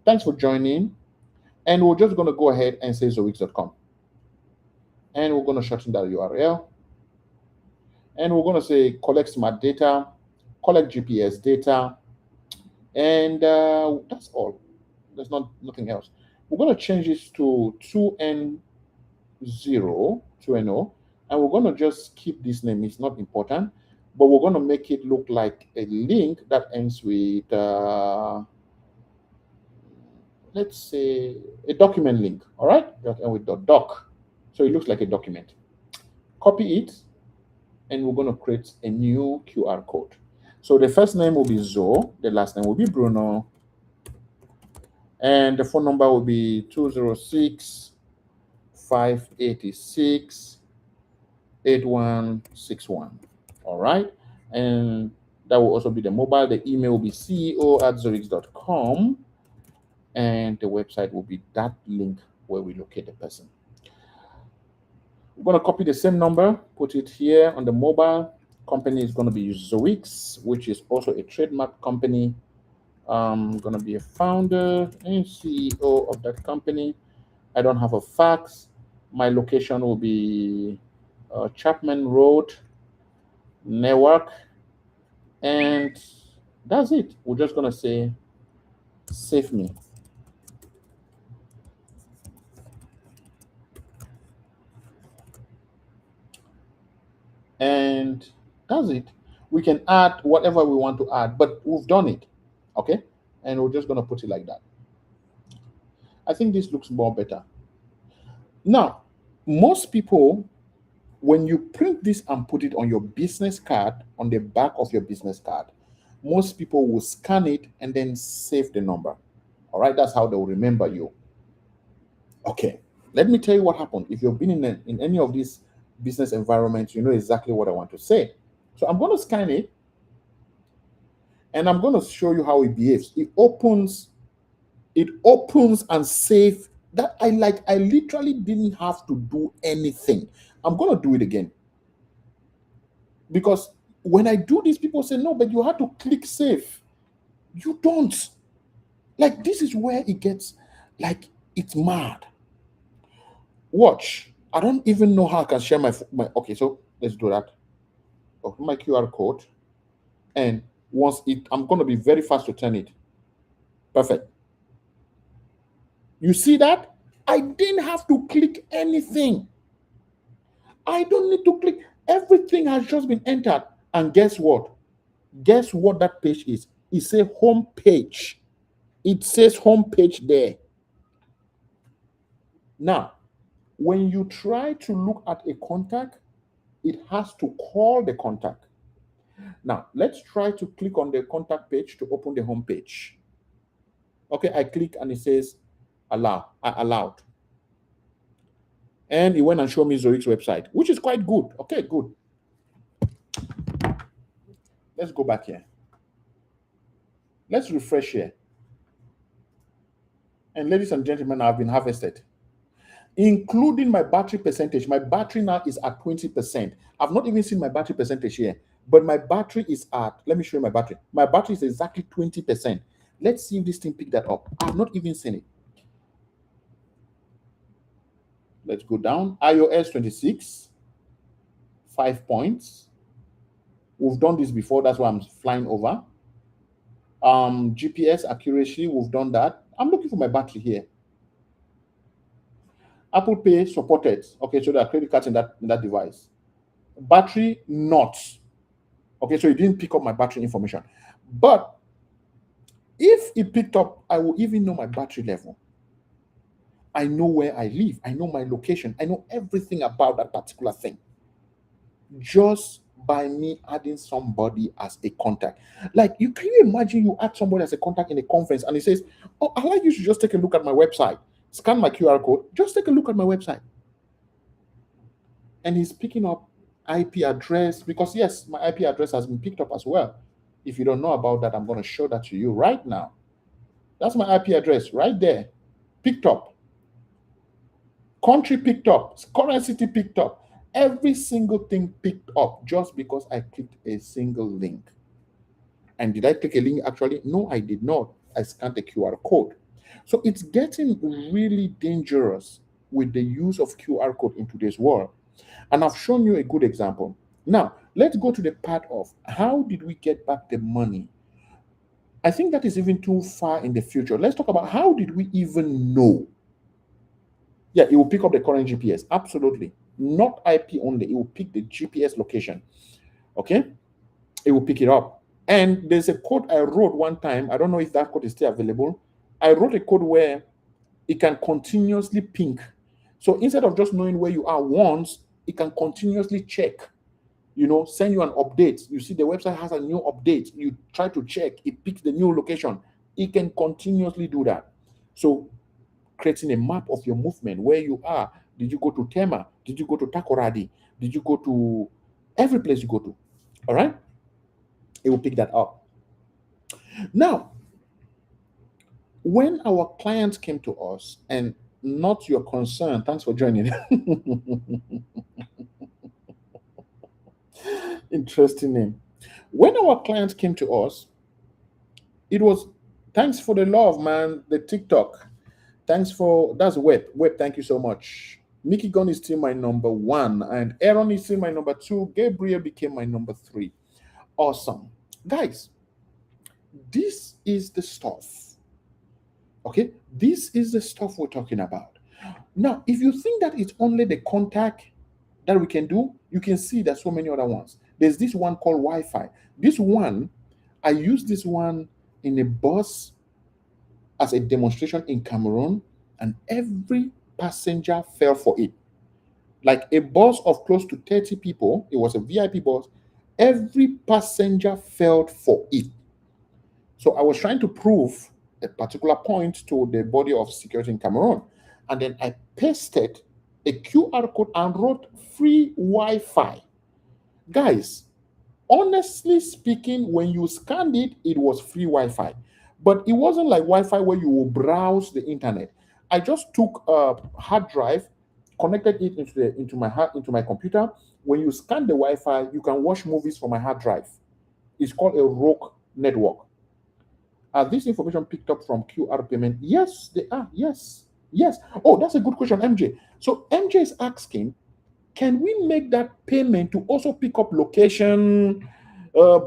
Thanks for joining. And we're just going to go ahead and say zoix.com. And we're going to shorten that URL. And we're going to say collect smart data, collect GPS data, and that's all. There's nothing else. We're going to change this to 2N0, 2N0, and we're going to just keep this name. It's not important, but we're going to make it look like a link that ends with, let's say, a document link. All right, and with .doc, so it looks like a document. Copy it, and we're going to create a new QR code. So the first name will be Zoe, the last name will be Bruno, and the phone number will be 206 586 8161. All right. And that will also be the mobile. The email will be ceo@zoix.com. And the website will be that link where we locate the person. We're going to copy the same number, put it here on the mobile. Company is going to be Zoix, which is also a trademark company. I'm going to be a founder and CEO of that company. I don't have a fax. My location will be Chapman Road, Newark, and that's it. We're just going to say save me. And that's it. We can add whatever we want to add, but we've done it. Okay? And we're just going to put it like that. I think this looks more better. Now, most people, when you print this and put it on your business card, on the back of your business card, most people will scan it and then save the number. All right, that's how they'll remember you. Okay, let me tell you what happened. If you've been in any of these business environments, you know exactly what I want to say. So I'm going to scan it and I'm going to show you how it behaves. It opens and saves. That I literally didn't have to do anything. I'm going to do it again. Because when I do this, people say, no, but you have to click save. You don't. Like, this is where it gets, like, it's mad. Watch. I don't even know how I can share my okay, so let's do that. Open my QR code. And I'm going to be very fast to turn it. Perfect. You see that? I didn't have to click anything. I don't need to click. Everything has just been entered. And guess what? Guess what that page is? It says home page. It says home page there. Now, when you try to look at a contact, it has to call the contact. Now, let's try to click on the contact page to open the home page. Okay, I click and it says allow. I allowed. And it went and showed me Zoix website, which is quite good. Okay, good. Let's go back here. Let's refresh here. And ladies and gentlemen, I've been harvested, including my battery percentage. My battery now is at 20%. I've not even seen my battery percentage here, but my battery is at, let me show you my battery. My battery is exactly 20%. Let's see if this thing picked that up. I've not even seen it. Let's go down. iOS 26, 5 points. We've done this before. That's why I'm flying over. GPS accuracy, we've done that. I'm looking for my battery here. Apple Pay supported. Okay, so there are credit cards in that device. Battery not. Okay, so it didn't pick up my battery information. But if it picked up, I will even know my battery level. I know where I live. I know my location. I know everything about that particular thing. Just by me adding somebody as a contact. Like, can you imagine you add somebody as a contact in a conference and he says, oh, I'd like you to just take a look at my website. Scan my QR code. Just take a look at my website. And he's picking up IP address, because yes, my IP address has been picked up as well. If you don't know about that, I'm going to show that to you right now. That's my IP address right there. Picked up. Country picked up. Current city picked up. Every single thing picked up just because I clicked a single link. And did I click a link actually? No, I did not. I scanned the QR code. So it's getting really dangerous with the use of QR code in today's world. And I've shown you a good example. Now, let's go to the part of how did we get back the money? I think that is even too far in the future. Let's talk about how did we even know? Yeah, it will pick up the current GPS. Absolutely. Not IP only. It will pick the GPS location. Okay? It will pick it up. And there's a code I wrote one time. I don't know if that code is still available. I wrote a code where it can continuously ping. So instead of just knowing where you are once, it can continuously check, send you an update. You see the website has a new update. You try to check, it picks the new location. It can continuously do that. So creating a map of your movement, where you are. Did you go to Tema? Did you go to Takoradi? Did you go to every place you go to? All right? It will pick that up. Now, when our clients came to us, and not your concern, thanks for joining. Interesting name. When our clients came to us, it was thanks for the love, man. The TikTok. Thanks for that's Web. Web, thank you so much. Mickey Gunn is still my number one, and Aaron is still my number two. Gabriel became my number three. Awesome. Guys, this is the stuff. Okay, this is the stuff we're talking about. Now, if you think that it's only the contact that we can do, you can see there's so many other ones. There's this one called Wi-Fi. This one, I use this one in a bus as a demonstration in Cameroon, and every passenger fell for it. Like a bus of close to 30 people, it was a VIP bus. Every passenger fell for it. So I was trying to prove a particular point to the body of security in Cameroon. And then I pasted a QR code and wrote free Wi-Fi. Guys, honestly speaking, when you scanned it, it was free Wi-Fi. But it wasn't like Wi-Fi where you will browse the internet. I just took a hard drive, connected it into my computer. When you scan the Wi-Fi, you can watch movies from my hard drive. It's called a rogue network. Are this information picked up from QR payment? Yes, they are. Yes. Yes. Oh, that's a good question, MJ. So MJ is asking, can we make that payment to also pick up location,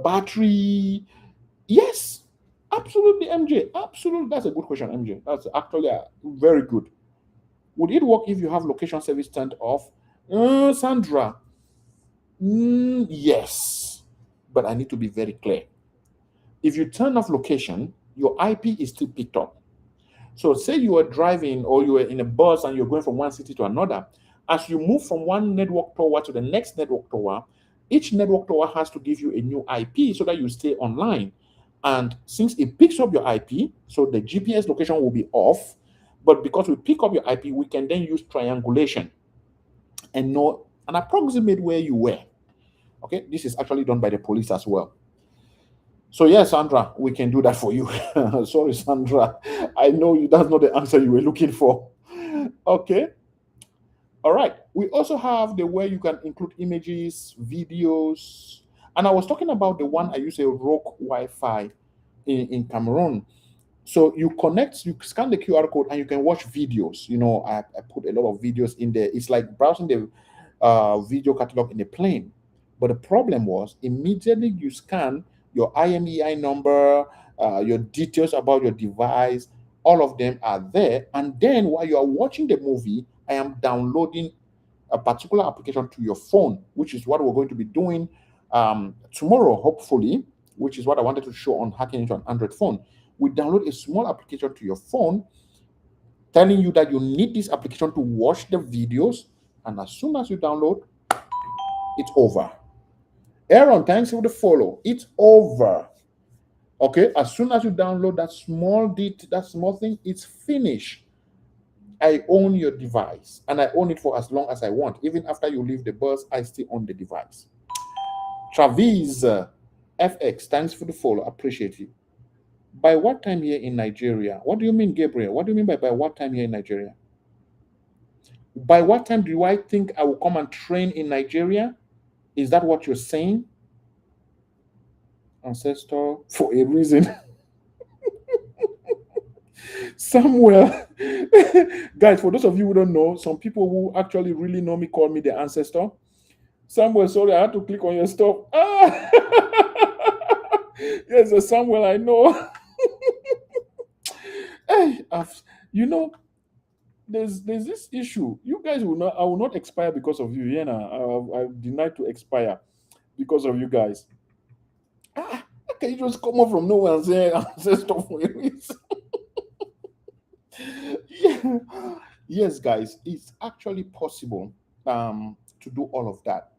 battery? Yes, absolutely, MJ. Absolutely. That's a good question, MJ. That's actually very good. Would it work if you have location service turned off? Sandra, yes. But I need to be very clear. If you turn off location, your IP is still picked up. So say you are driving or you are in a bus and you're going from one city to another. As you move from one network tower to the next network tower, each network tower has to give you a new IP so that you stay online. And since it picks up your IP, so the GPS location will be off, but because we pick up your IP, we can then use triangulation and know an approximate where you were. Okay, this is actually done by the police as well. So yes, Sandra, we can do that for you. Sorry, Sandra. I know that's not the answer you were looking for. Okay. All right. We also have the where you can include images, videos. And I was talking about the one I use a rogue Wi-Fi in Cameroon. So you scan the QR code and you can watch videos. I put a lot of videos in there. It's like browsing the video catalog in a plane. But the problem was immediately you scan your IMEI number, your details about your device, all of them are there. And then while you are watching the movie, I am downloading a particular application to your phone, which is what we're going to be doing tomorrow, hopefully, which is what I wanted to show on hacking into an Android phone. We download a small application to your phone telling you that you need this application to watch the videos. And as soon as you download, it's over. Aaron, thanks for the follow. It's over. Okay, as soon as you download that small thing, it's finished. I own your device and I own it for as long as I want. Even after you leave the bus, I still own the device. Travis FX, thanks for the follow. Appreciate it. By what time here in Nigeria? What do you mean, Gabriel? What do you mean by what time here in Nigeria? By what time do I think I will come and train in Nigeria? Is that what you're saying? Ancestor for a reason. Samuel. Guys, for those of you who don't know, some people who actually really know me call me the ancestor. Samuel, sorry, I had to click on your stuff. Ah! Yes, Samuel, I know. Hey, you know, there's this issue. You guys will not. I will not expire because of you. Yeah, nah, I denied to expire because of you guys. Ah, how can you just come up from nowhere and say stuff for you? Yeah. Yes, guys, it's actually possible to do all of that.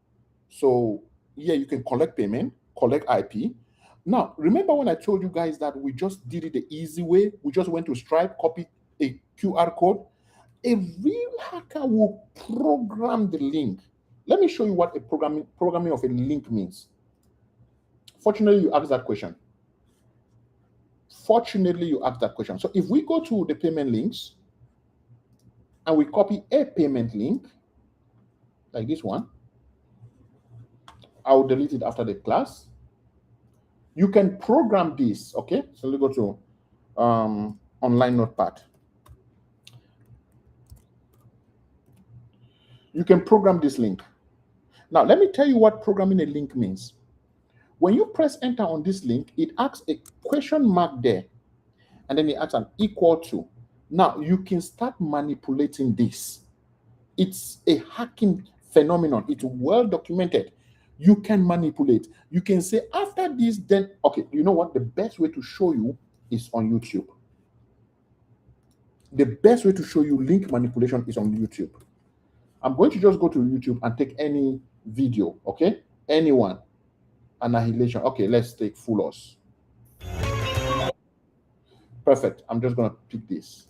So yeah, you can collect payment, collect IP. Now, remember when I told you guys that we just did it the easy way? We just went to Stripe, copied a QR code. A real hacker will program the link. Let me show you what a programming of a link means. Fortunately, you asked that question. Fortunately, you asked that question. So if we go to the payment links and we copy a payment link, like this one, I'll delete it after the class. You can program this, okay? So let's go to online notepad. You can program this link. Now, let me tell you what programming a link means. When you press enter on this link, it asks a question mark there, and then it asks an equal to. Now, you can start manipulating this. It's a hacking phenomenon. It's well documented. You can manipulate. You can say after this, then, okay, you know what? The best way to show you is on YouTube. The best way to show you link manipulation is on YouTube. I'm going to just go to YouTube and take any video, okay? Anyone. Annihilation. Okay, let's take full loss. Perfect. I'm just going to pick this.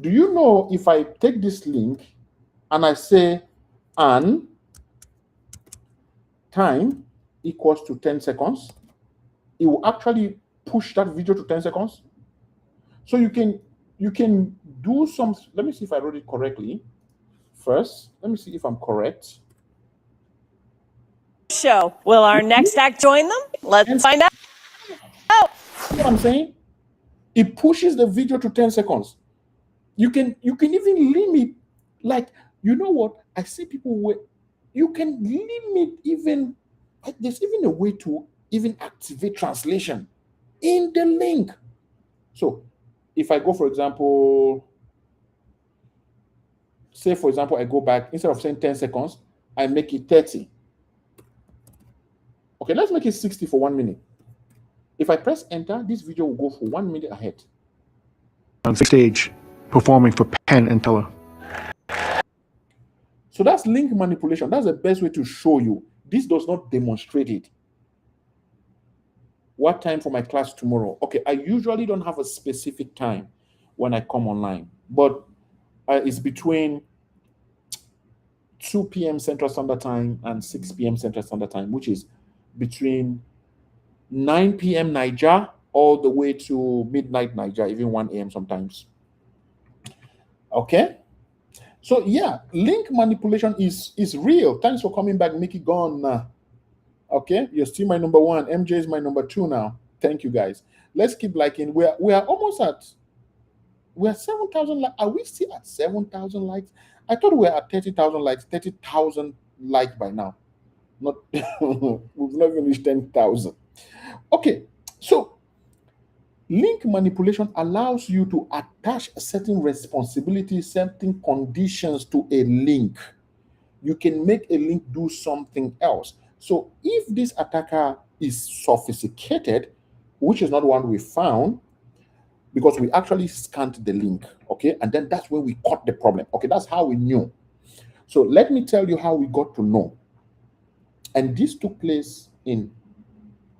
Do you know if I take this link and I say and time equals to 10 seconds, it will actually push that video to 10 seconds. So you can do some, let me see if I wrote it correctly. First, let me see if I'm correct. Show. Will our next act join them? Let's find out. See what I'm saying? It pushes the video to 10 seconds. You can even limit, like, you know what? I see people where you can limit even, there's even a way to even activate translation in the link. So if I go, for example, say, for example, I go back, instead of saying 10 seconds, I make it 30. Okay, let's make it 60 for 1 minute. If I press enter, this video will go for 1 minute ahead. On stage, performing for Penn and Teller. So that's link manipulation. That's the best way to show you. This does not demonstrate it. What time for my class tomorrow? Okay, I usually don't have a specific time when I come online, but it's between 2 p.m. Central Standard Time and 6 p.m. Central Standard Time, which is between 9 p.m. Niger all the way to midnight Niger, even 1 a.m. sometimes. Okay? So yeah, link manipulation is real. Thanks for coming back, Mickey Gone. Okay, you're still my number one. MJ is my number two now. Thank you guys. Let's keep liking. We are almost at 7,000 likes. Are we still at 7,000 likes? I thought we were at 30,000 likes, 30,000 likes by now. Not we've not even reached 10,000. Okay, so link manipulation allows you to attach certain responsibilities, certain conditions to a link. You can make a link do something else. So if this attacker is sophisticated, which is not one we found, because we actually scanned the link, okay? And then that's when we caught the problem. Okay, that's how we knew. So let me tell you how we got to know. And this took place in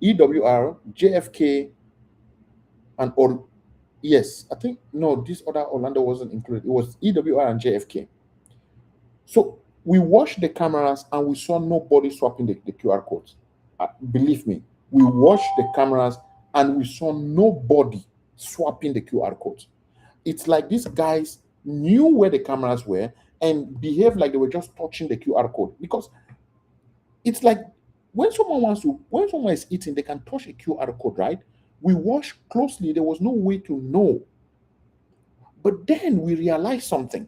EWR, JFK, and Yes, I think no, this other Orlando wasn't included. It was EWR and JFK. So we watched the cameras and we saw nobody swapping the QR codes. Believe me, we watched the cameras and we saw nobody swapping the QR codes. It's like these guys knew where the cameras were and behaved like they were just touching the QR code, because it's like when someone is eating, they can touch a QR code, right? We watched closely, there was no way to know. But then we realized something.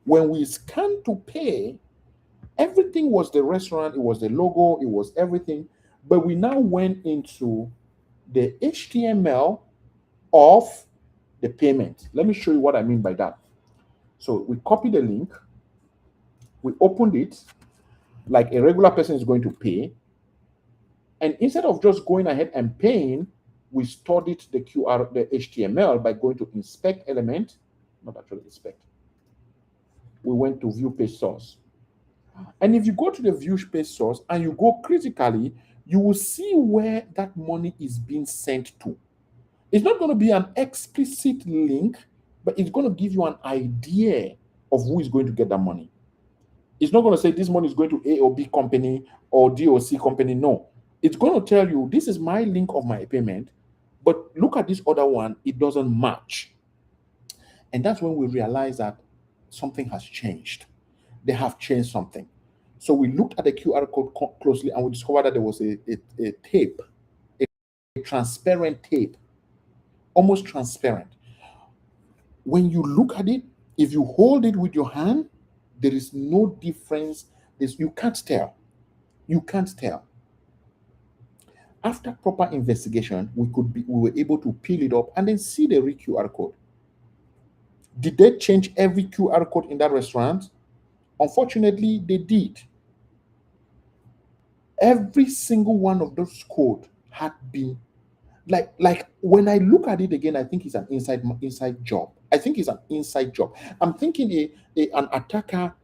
When we scanned to pay, everything was the restaurant, it was the logo, it was everything. But we now went into the HTML of the payment. Let me show you what I mean by that. So we copy the link, we opened it like a regular person is going to pay. And instead of just going ahead and paying, we studied the QR, the HTML by going to inspect element, not actually inspect. We went to view page source. And if you go to the view page source and you go critically, you will see where that money is being sent to. It's not going to be an explicit link, but it's going to give you an idea of who is going to get that money. It's not going to say this money is going to A or B company or D or C company. No. It's going to tell you this is my link of my payment, but look at this other one, it doesn't match. And that's when we realize that something has changed. They have changed something. So we looked at the QR code closely and we discovered that there was a tape, a transparent tape, almost transparent. When you look at it, if you hold it with your hand, there is no difference. You can't tell. You can't tell. After proper investigation, we were able to peel it up and then see the real QR code. Did they change every QR code in that restaurant? Unfortunately, they did. Every single one of those code had been like when I look at it again, I think it's an inside job. I think it's an inside job. I'm thinking an attacker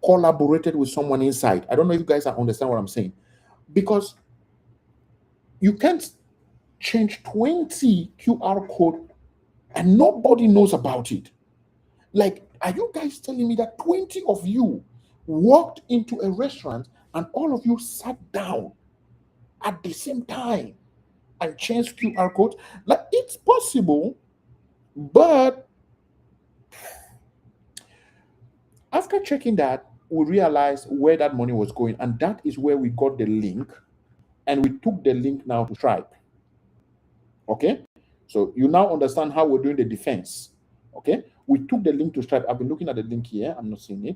collaborated with someone inside. I don't know if you guys understand what I'm saying, because you can't change 20 QR code and nobody knows about it. Like, are you guys telling me that 20 of you walked into a restaurant and all of you sat down at the same time and changed QR code? Like, it's possible, but after checking that, we realized where that money was going, and that is where we got the link, and we took the link now to Stripe. Okay, so you now understand how we're doing the defense. Okay, we took the link to Stripe. I've been looking at the link here. I'm not seeing it.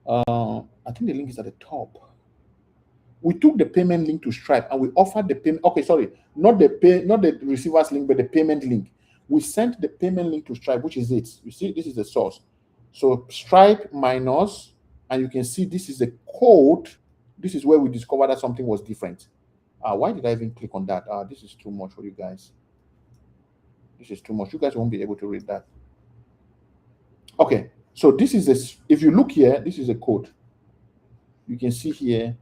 I think the link is at the top. We took the payment link to Stripe and we offered the payment. Okay, sorry, not the receiver's link, but the payment link. We sent the payment link to Stripe, which is it. You see, this is the source. So Stripe minus, and you can see this is a code. This is where we discovered that something was different. Why did I even click on that? This is too much for you guys. This is too much. You guys won't be able to read that. Okay, so this is this. If you look here, this is a code. You can see here,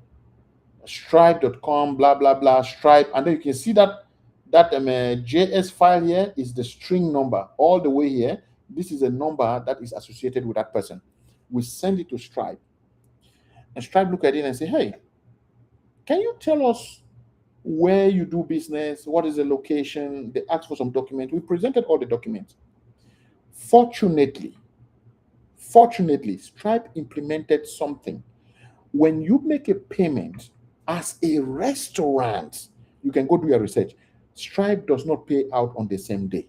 stripe.com, blah blah blah, Stripe, and then you can see that JS file here is the string number all the way here. This is a number that is associated with that person. We send it to Stripe, and Stripe look at it and say, hey, can you tell us where you do business? What is the location? They asked for some documents. We presented all the documents. Fortunately, Stripe implemented something. When you make a payment as a restaurant, you can go do your research. Stripe does not pay out on the same day.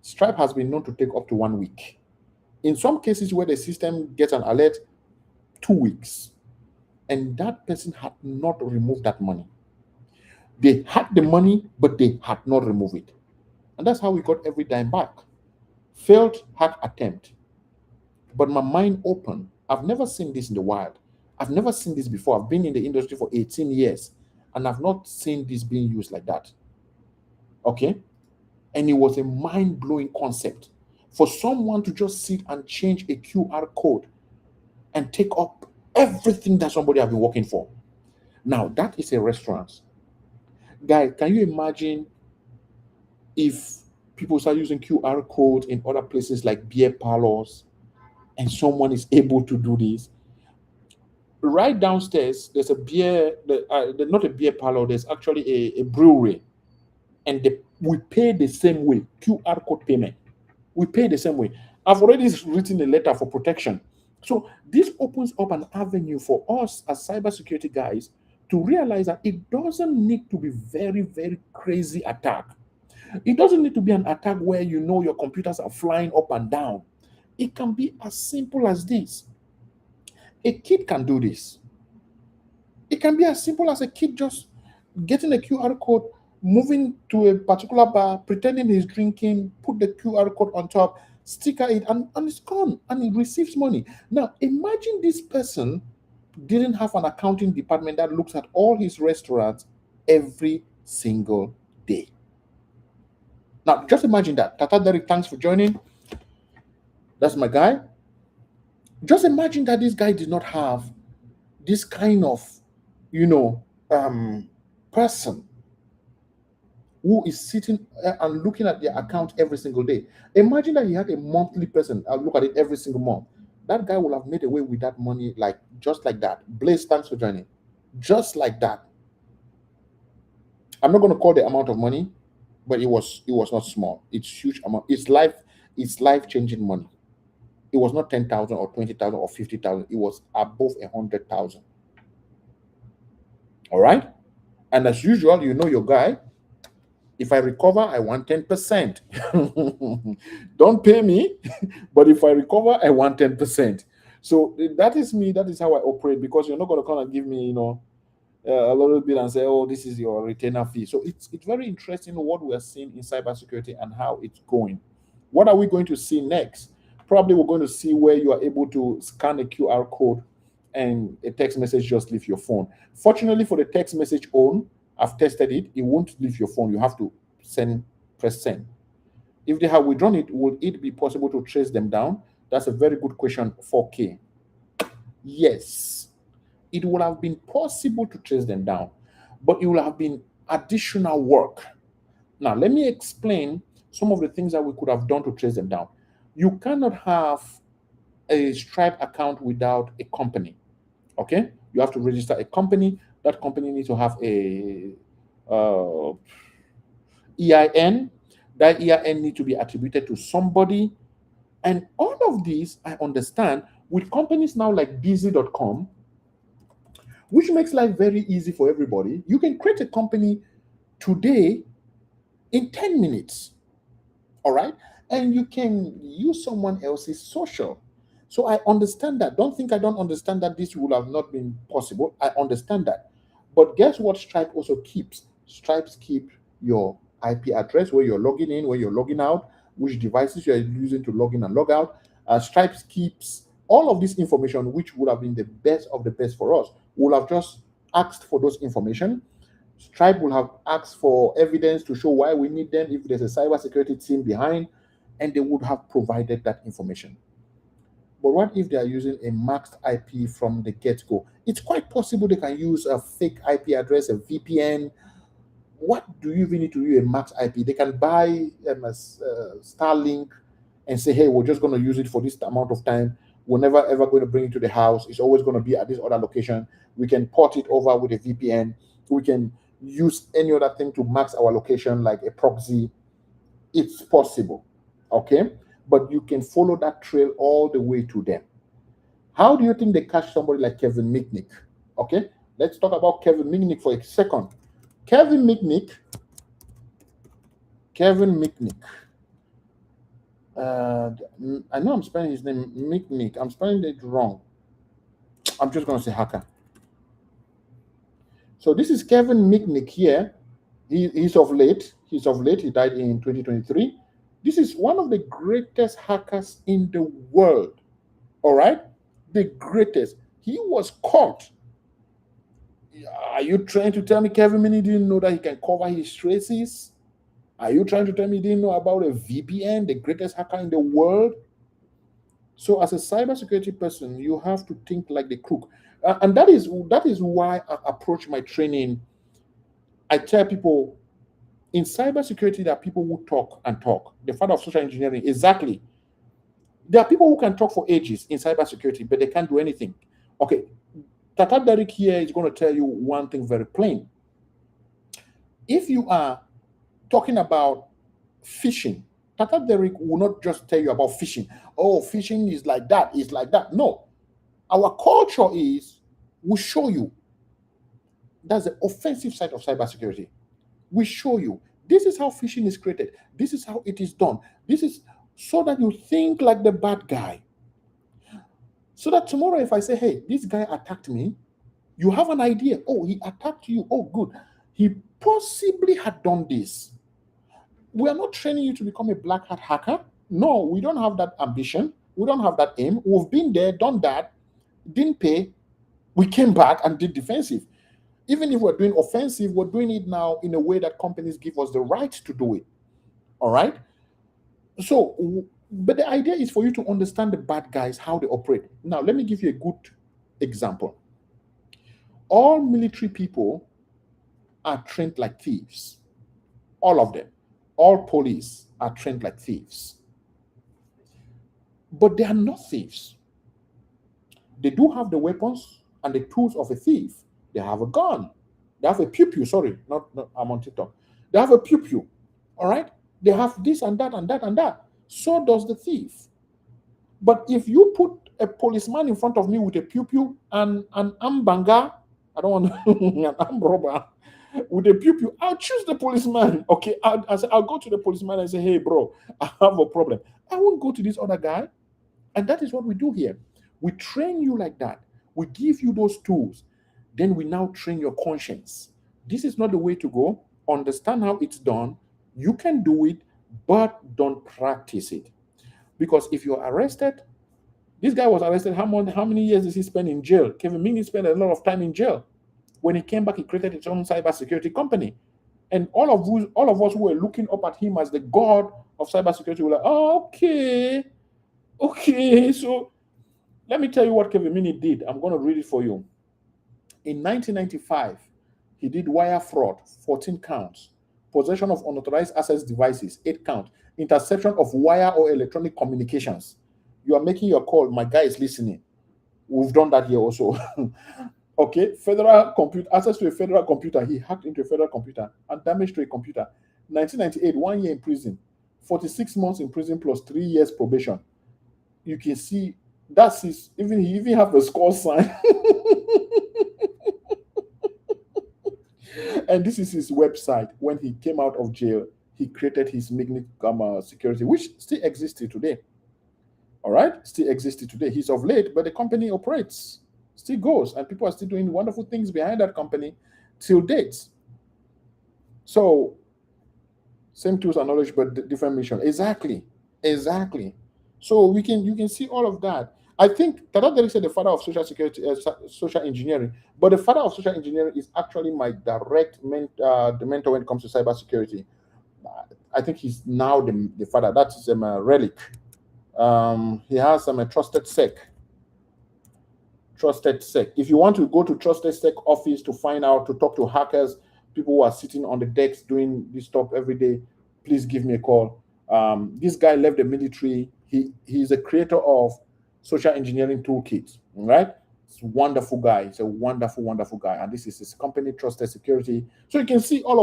Stripe has been known to take up to 1 week. In some cases where the system gets an alert, 2 weeks. And that person had not removed that money. They had the money, but they had not removed it. And that's how we got every dime back. Failed hack attempt. But my mind opened. I've never seen this in the wild. I've never seen this before. I've been in the industry for 18 years, and I've not seen this being used like that. Okay? And it was a mind-blowing concept. For someone to just sit and change a QR code and take up everything that somebody has been working for. Now, that is a restaurant. Guy, can you imagine if people start using QR codes in other places like beer parlors and someone is able to do this? Right downstairs, there's a not a beer parlor, there's actually a brewery, and we pay the same way, QR code payment. We pay the same way. I've already written a letter for protection. So this opens up an avenue for us as cybersecurity guys to realize that it doesn't need to be very, very crazy attack. It doesn't need to be an attack where you know your computers are flying up and down. It can be as simple as this. A kid can do this. It can be as simple as a kid just getting a QR code, moving to a particular bar, pretending he's drinking, put the QR code on top, sticker it, and it's gone, and he receives money. Now, imagine this person didn't have an accounting department that looks at all his restaurants every single day. Now, just imagine that. Tata Derek, thanks for joining. That's my guy. Just imagine that this guy did not have this kind of, you know, person who is sitting and looking at their account every single day. Imagine that he had a monthly person look at it every single month. That guy will have made away with that money like just like that. Blaze, thanks for joining. Just like that. I'm not going to call the amount of money, but it was not small. It's huge amount. It's life changing money. It was not 10,000 or 20,000 or 50,000. It was above 100,000. All right. And as usual, you know your guy. If I recover, I want 10%. Don't pay me, but if I recover, I want 10%. So that is me. That is how I operate, because you're not going to come and give me, a little bit and say, oh, this is your retainer fee. So it's very interesting what we're seeing in cybersecurity and how it's going. What are we going to see next? Probably we're going to see where you are able to scan a QR code and a text message just leave your phone. Fortunately for the text message on, I've tested it. It won't leave your phone. You have to press send. If they have withdrawn it, would it be possible to trace them down? That's a very good question. 4K. Yes, it would have been possible to trace them down, but it will have been additional work. Now, let me explain some of the things that we could have done to trace them down. You cannot have a Stripe account without a company. Okay, you have to register a company. That company needs to have a EIN. That EIN needs to be attributed to somebody. And all of these, I understand, with companies now like busy.com, which makes life very easy for everybody. You can create a company today in 10 minutes. All right. And you can use someone else's social. So I understand that. Don't think I don't understand that this would have not been possible. I understand that. But guess what Stripe also keeps? Stripes keep your IP address, where you're logging in, where you're logging out, which devices you're using to log in and log out. Stripes keeps all of this information, which would have been the best of the best for us. We'll have just asked for those information. Stripe will have asked for evidence to show why we need them, if there's a cybersecurity team behind, and they would have provided that information. But what if they are using a maxed IP from the get-go? It's quite possible they can use a fake IP address, a VPN. What do you even need to use a maxed IP? They can buy a Starlink and say, hey, we're just going to use it for this amount of time. We're never ever going to bring it to the house. It's always going to be at this other location. We can port it over with a VPN. We can use any other thing to max our location, like a proxy. It's possible. Okay. But you can follow that trail all the way to them. How do you think they catch somebody like Kevin Mitnick? Okay. Let's talk about Kevin Mitnick for a second. Kevin Mitnick. I know I'm spelling his name Mitnick. I'm spelling it wrong. I'm just going to say hacker. So this is Kevin Mitnick here. He's of late. He died in 2023. This is one of the greatest hackers in the world. All right? The greatest. He was caught. Are you trying to tell me Kevin Mitnick didn't know that he can cover his traces? Are you trying to tell me he didn't know about a VPN, the greatest hacker in the world? So as a cybersecurity person, you have to think like the crook. And that is why I approach my training I tell people in cybersecurity, there are people who talk and talk. The father of social engineering, exactly. There are people who can talk for ages in cybersecurity, but they can't do anything. Okay, Tata Derek here is going to tell you one thing very plain. If you are talking about phishing, Tata Derek will not just tell you about phishing. Oh, phishing is like that, it's like that. No. Our culture is we show you. That's the offensive side of cybersecurity. We show you. This is how phishing is created. This is how it is done. This is so that you think like the bad guy. So that tomorrow, if I say, hey, this guy attacked me, you have an idea. Oh, he attacked you. Oh, good. He possibly had done this. We are not training you to become a black hat hacker. No, we don't have that ambition. We don't have that aim. We've been there, done that, didn't pay. We came back and did defensive. Even if we're doing offensive, we're doing it now in a way that companies give us the right to do it. All right? So, but the idea is for you to understand the bad guys, how they operate. Now, let me give you a good example. All military people are trained like thieves. All of them. All police are trained like thieves. But they are not thieves. They do have the weapons and the tools of a thief. They have a gun. They have a pew-pew. Sorry, not I'm on TikTok. They have a pew-pew. All right? They have this and that and that and that. So does the thief. But if you put a policeman in front of me with a pew-pew and an armed banger, I don't want an armed robber, with a pew-pew, I'll choose the policeman. Okay, I'll go to the policeman and say, hey, bro, I have a problem. I won't go to this other guy. And that is what we do here. We train you like that. We give you those tools. Then we now train your conscience. This is not the way to go. Understand how it's done. You can do it, but don't practice it. Because if you're arrested, this guy was arrested. How many years did he spend in jail? Kevin Minnie spent a lot of time in jail. When he came back, he created his own cybersecurity company. And all of us who were looking up at him as the god of cybersecurity were like, oh, okay. So let me tell you what Kevin Minnie did. I'm going to read it for you. In 1995, he did wire fraud, 14 counts, possession of unauthorized access devices, 8 counts, interception of wire or electronic communications. You are making your call. My guy is listening. We've done that here also. Okay, federal computer, access to a federal computer. He hacked into a federal computer and damaged to a computer. 1998, 1 year in prison, 46 months in prison plus 3 years probation. You can see that's his, he even have the score sign. And this is his website. When he came out of jail, he created his Magnet Security, which still exists today. All right, still exists today. He's of late, but the company operates, still goes, and people are still doing wonderful things behind that company till date. So, same tools and knowledge, but different mission. Exactly. So you can see all of that. I think Tata Derek said the father of social security, social engineering, but the father of social engineering is actually my direct the mentor when it comes to cybersecurity. I think he's now the father. That is a relic. He has a trusted sec. Trusted sec. If you want to go to trusted sec office to find out, to talk to hackers, people who are sitting on the decks doing this stuff every day, please give me a call. This guy left the military. He's a creator of social engineering toolkit. Right? It's a wonderful guy. It's a wonderful guy. And this is his company, Trusted Security. So you can see all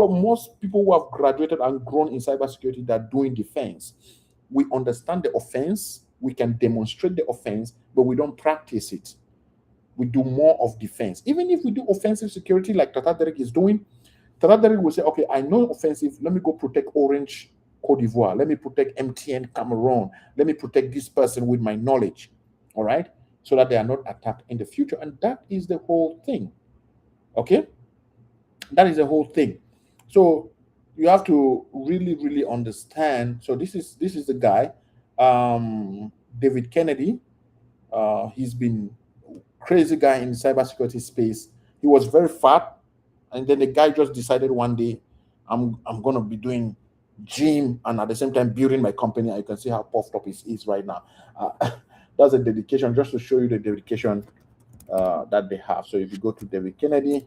of most people who have graduated and grown in cybersecurity that are doing defense. We understand the offense, we can demonstrate the offense, but we don't practice it. We do more of defense. Even if we do offensive security like Tata Derek is doing, Tata Derek will say, okay, I know offensive, let me go protect Orange Cote d'Ivoire, let me protect MTN Cameroon, let me protect this person with my knowledge, all right? So that they are not attacked in the future. And that is the whole thing, okay? That is the whole thing. So you have to really understand. So this is the guy, David Kennedy. He's been crazy guy in the cybersecurity space. He was very fat, and then the guy just decided one day, I'm gonna be doing gym and at the same time building my company. And you can see how puffed up he is right now. That's a dedication, just to show you the dedication that they have. So if you go to David Kennedy,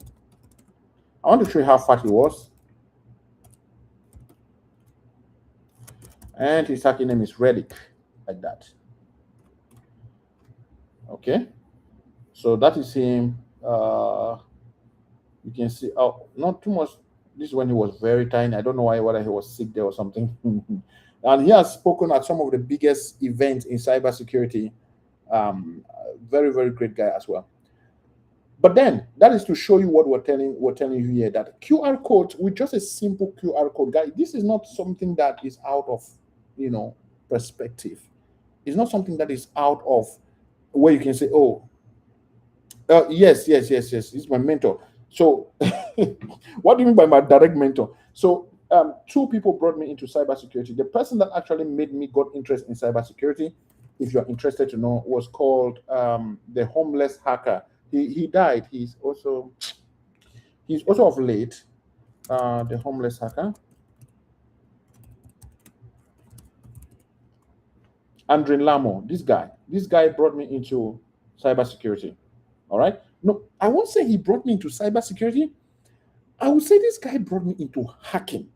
I want to show you how fat he was. And his hacking name is Relic, like that. Okay, so that is him. You can see, oh, not too much. This is when he was very tiny. I don't know why, whether he was sick there or something. And he has spoken at some of the biggest events in cybersecurity. Very, very great guy as well. But then that is to show you what we're telling you here, that QR code with just a simple QR code, guy. This is not something that is out of perspective. It's not something that is out of where you can say, oh, yes, yes, yes, yes. He's my mentor. So, what do you mean by my direct mentor? So, two people brought me into cybersecurity. The person that actually made me got interest in cybersecurity, if you're interested to know, was called the homeless hacker. He died. He's also of late. The homeless hacker, Andre Lamo. This guy brought me into cybersecurity. All right. No, I won't say he brought me into cybersecurity. I would say this guy brought me into hacking,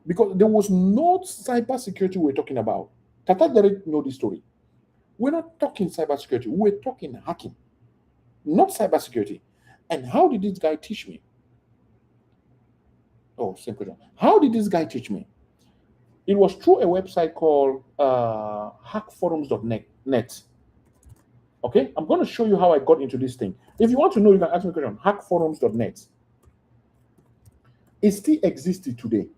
because there was no cybersecurity we're talking about. Tata Derek know this story. We're not talking cybersecurity. We're talking hacking, not cybersecurity. And how did this guy teach me? Oh, same question. How did this guy teach me? It was through a website called hackforums.net. Okay, I'm going to show you how I got into this thing. If you want to know, you can ask me a question. Hackforums.net. It still existed today.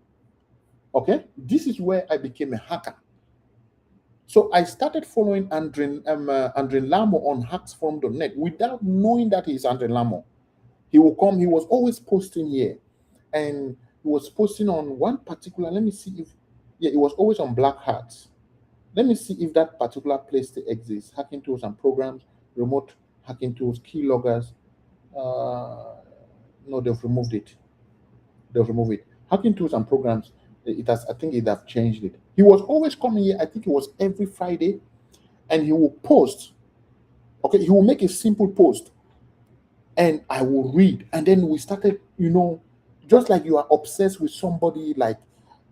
Okay, this is where I became a hacker. So I started following Andre Lamo on hacksforum.net without knowing that he's Andre Lamo. He will come, he was always posting here. And he was posting on one particular, let me see if, yeah, it was always on Black Hats. Let me see if that particular place still exists. Hacking tools and programs, remote hacking tools, keyloggers. No, they've removed it. They've removed it. Hacking tools and programs, it has, I think it have changed it. He was always coming here, I think it was every Friday, and he will post. Okay, he will make a simple post and I will read. And then we started, just like you are obsessed with somebody, like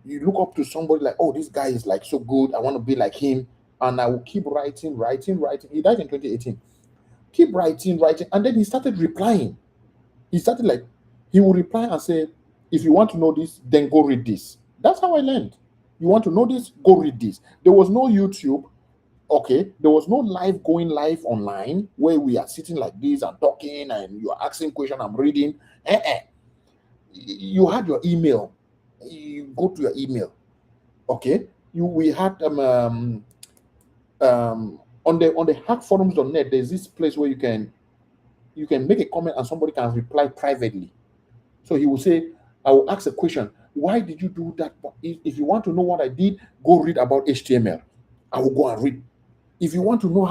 you look up to somebody like, oh, this guy is like so good. I want to be like him. And I will keep writing, writing, writing. He died in 2018. Keep writing, writing. And then he started replying. He started like, he would reply and say, if you want to know this, then go read this. That's how I learned. You want to know this, go read this. There was no YouTube. Okay, there was no going live online where we are sitting like this and talking and you are asking questions, I'm reading. You had your email. You go to your email. Okay, we had on the hackforums.net. There's this place where you can make a comment and somebody can reply privately. So he will say, I will ask a question. Why did you do that? If you want to know what I did, go read about HTML. I will go and read. If you want to know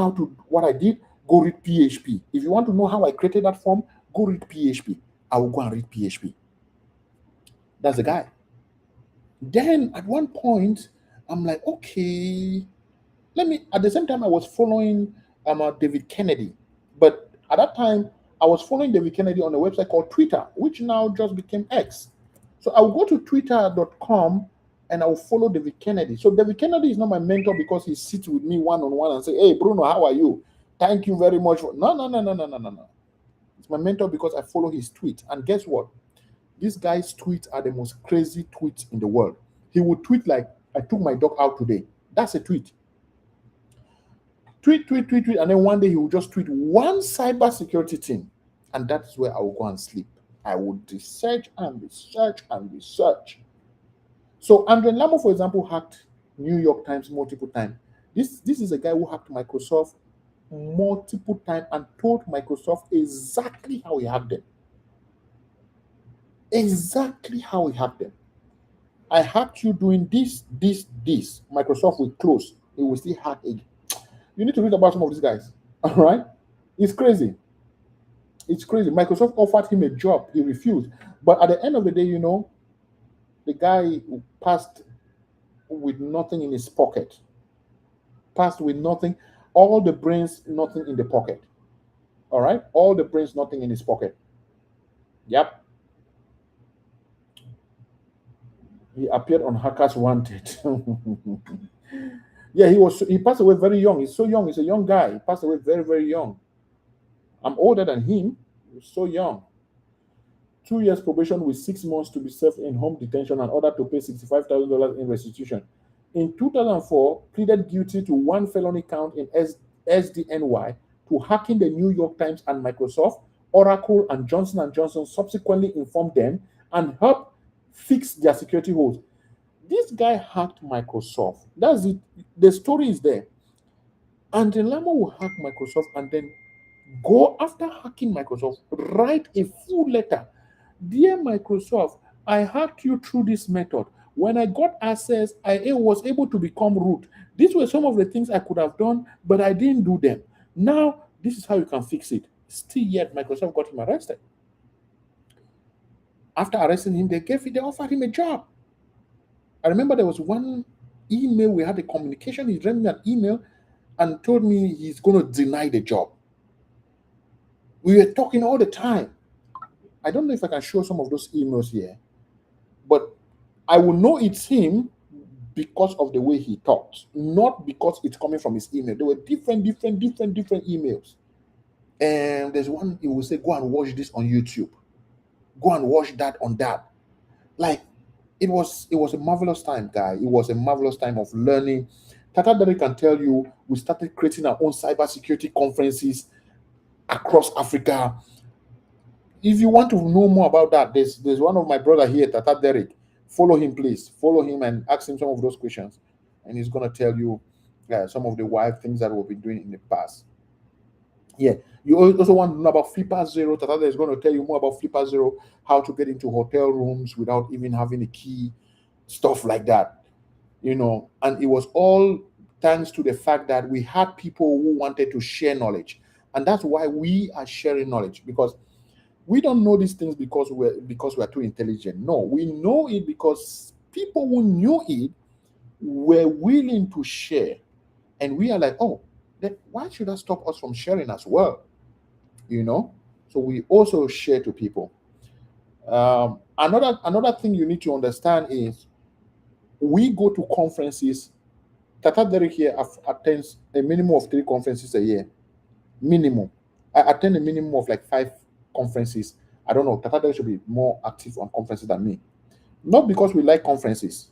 what I did, go read PHP. If you want to know how I created that form, go read PHP. I will go and read PHP. That's the guy. Then at one point, I'm like, okay, at the same time, I was following David Kennedy. But at that time, I was following David Kennedy on a website called Twitter, which now just became X. So I will go to twitter.com and I will follow David Kennedy. So David Kennedy is not my mentor because he sits with me one-on-one and say, hey, Bruno, how are you? Thank you very much. No, no, no, no, no, no, no, no. It's my mentor because I follow his tweet. And guess what? This guy's tweets are the most crazy tweets in the world. He would tweet like, I took my dog out today. That's a tweet. Tweet, tweet, tweet, tweet. And then one day he will just tweet one cybersecurity thing. And that's where I will go and sleep. I would research and research and research. So Andre Lamo, for example, hacked New York Times multiple times. This is a guy who hacked Microsoft multiple times and told Microsoft exactly how he hacked them. Exactly how he hacked them. I hacked you doing this, this, this. Microsoft will close. It will still hack again. You need to read about some of these guys. All right? It's crazy. It's crazy. Microsoft offered him a job. He refused. But at the end of the day, the guy passed with nothing in his pocket. Passed with nothing. All the brains, nothing in the pocket. All right? All the brains, nothing in his pocket. Yep. He appeared on Hackers Wanted. Yeah, he passed away very young. He's so young. He's a young guy. He passed away very, very young. I'm older than him. He's so young. 2 years probation with 6 months to be served in home detention and ordered to pay $65,000 in restitution. In 2004, pleaded guilty to one felony count in SDNY to hacking the New York Times and Microsoft. Oracle and Johnson & Johnson subsequently informed them and helped fix their security holes. This guy hacked Microsoft. That's it. The story is there. And the Lamo will hack Microsoft and then go after hacking Microsoft, write a full letter. Dear Microsoft, I hacked you through this method. When I got access, I was able to become root. These were some of the things I could have done, but I didn't do them. Now, this is how you can fix it. Still yet, Microsoft got him arrested. After arresting him, they offered him a job. I remember there was one email, we had a communication. He sent me an email and told me he's going to deny the job. We were talking all the time. I don't know if I can show some of those emails here, but I will know it's him because of the way he talks, not because it's coming from his email. There were different emails. And there's one he will say, go and watch this on YouTube. Go and watch that on that. Like, it was a marvelous time, guy. It was a marvelous time of learning. Tata Derek can tell you, we started creating our own cybersecurity conferences across Africa. If you want to know more about that, there's one of my brother here, Tata Derek. Follow him, please. Follow him and ask him some of those questions, and he's gonna tell you some of the wild things that we've been doing in the past. Yeah, you also want to know about Flipper Zero. Tata is going to tell you more about Flipper Zero, how to get into hotel rooms without even having a key, stuff like that. And it was all thanks to the fact that we had people who wanted to share knowledge, and that's why we are sharing knowledge, because we don't know these things because we're too intelligent. No, we know it because people who knew it were willing to share, and we are like, oh, then why should that stop us from sharing as well? So we also share to people. Another thing you need to understand is we go to conferences. Tata Derek here attends a minimum of 3 conferences a year. Minimum. I attend a minimum of like 5 conferences. I don't know. Tata Derek should be more active on conferences than me. Not because we like conferences.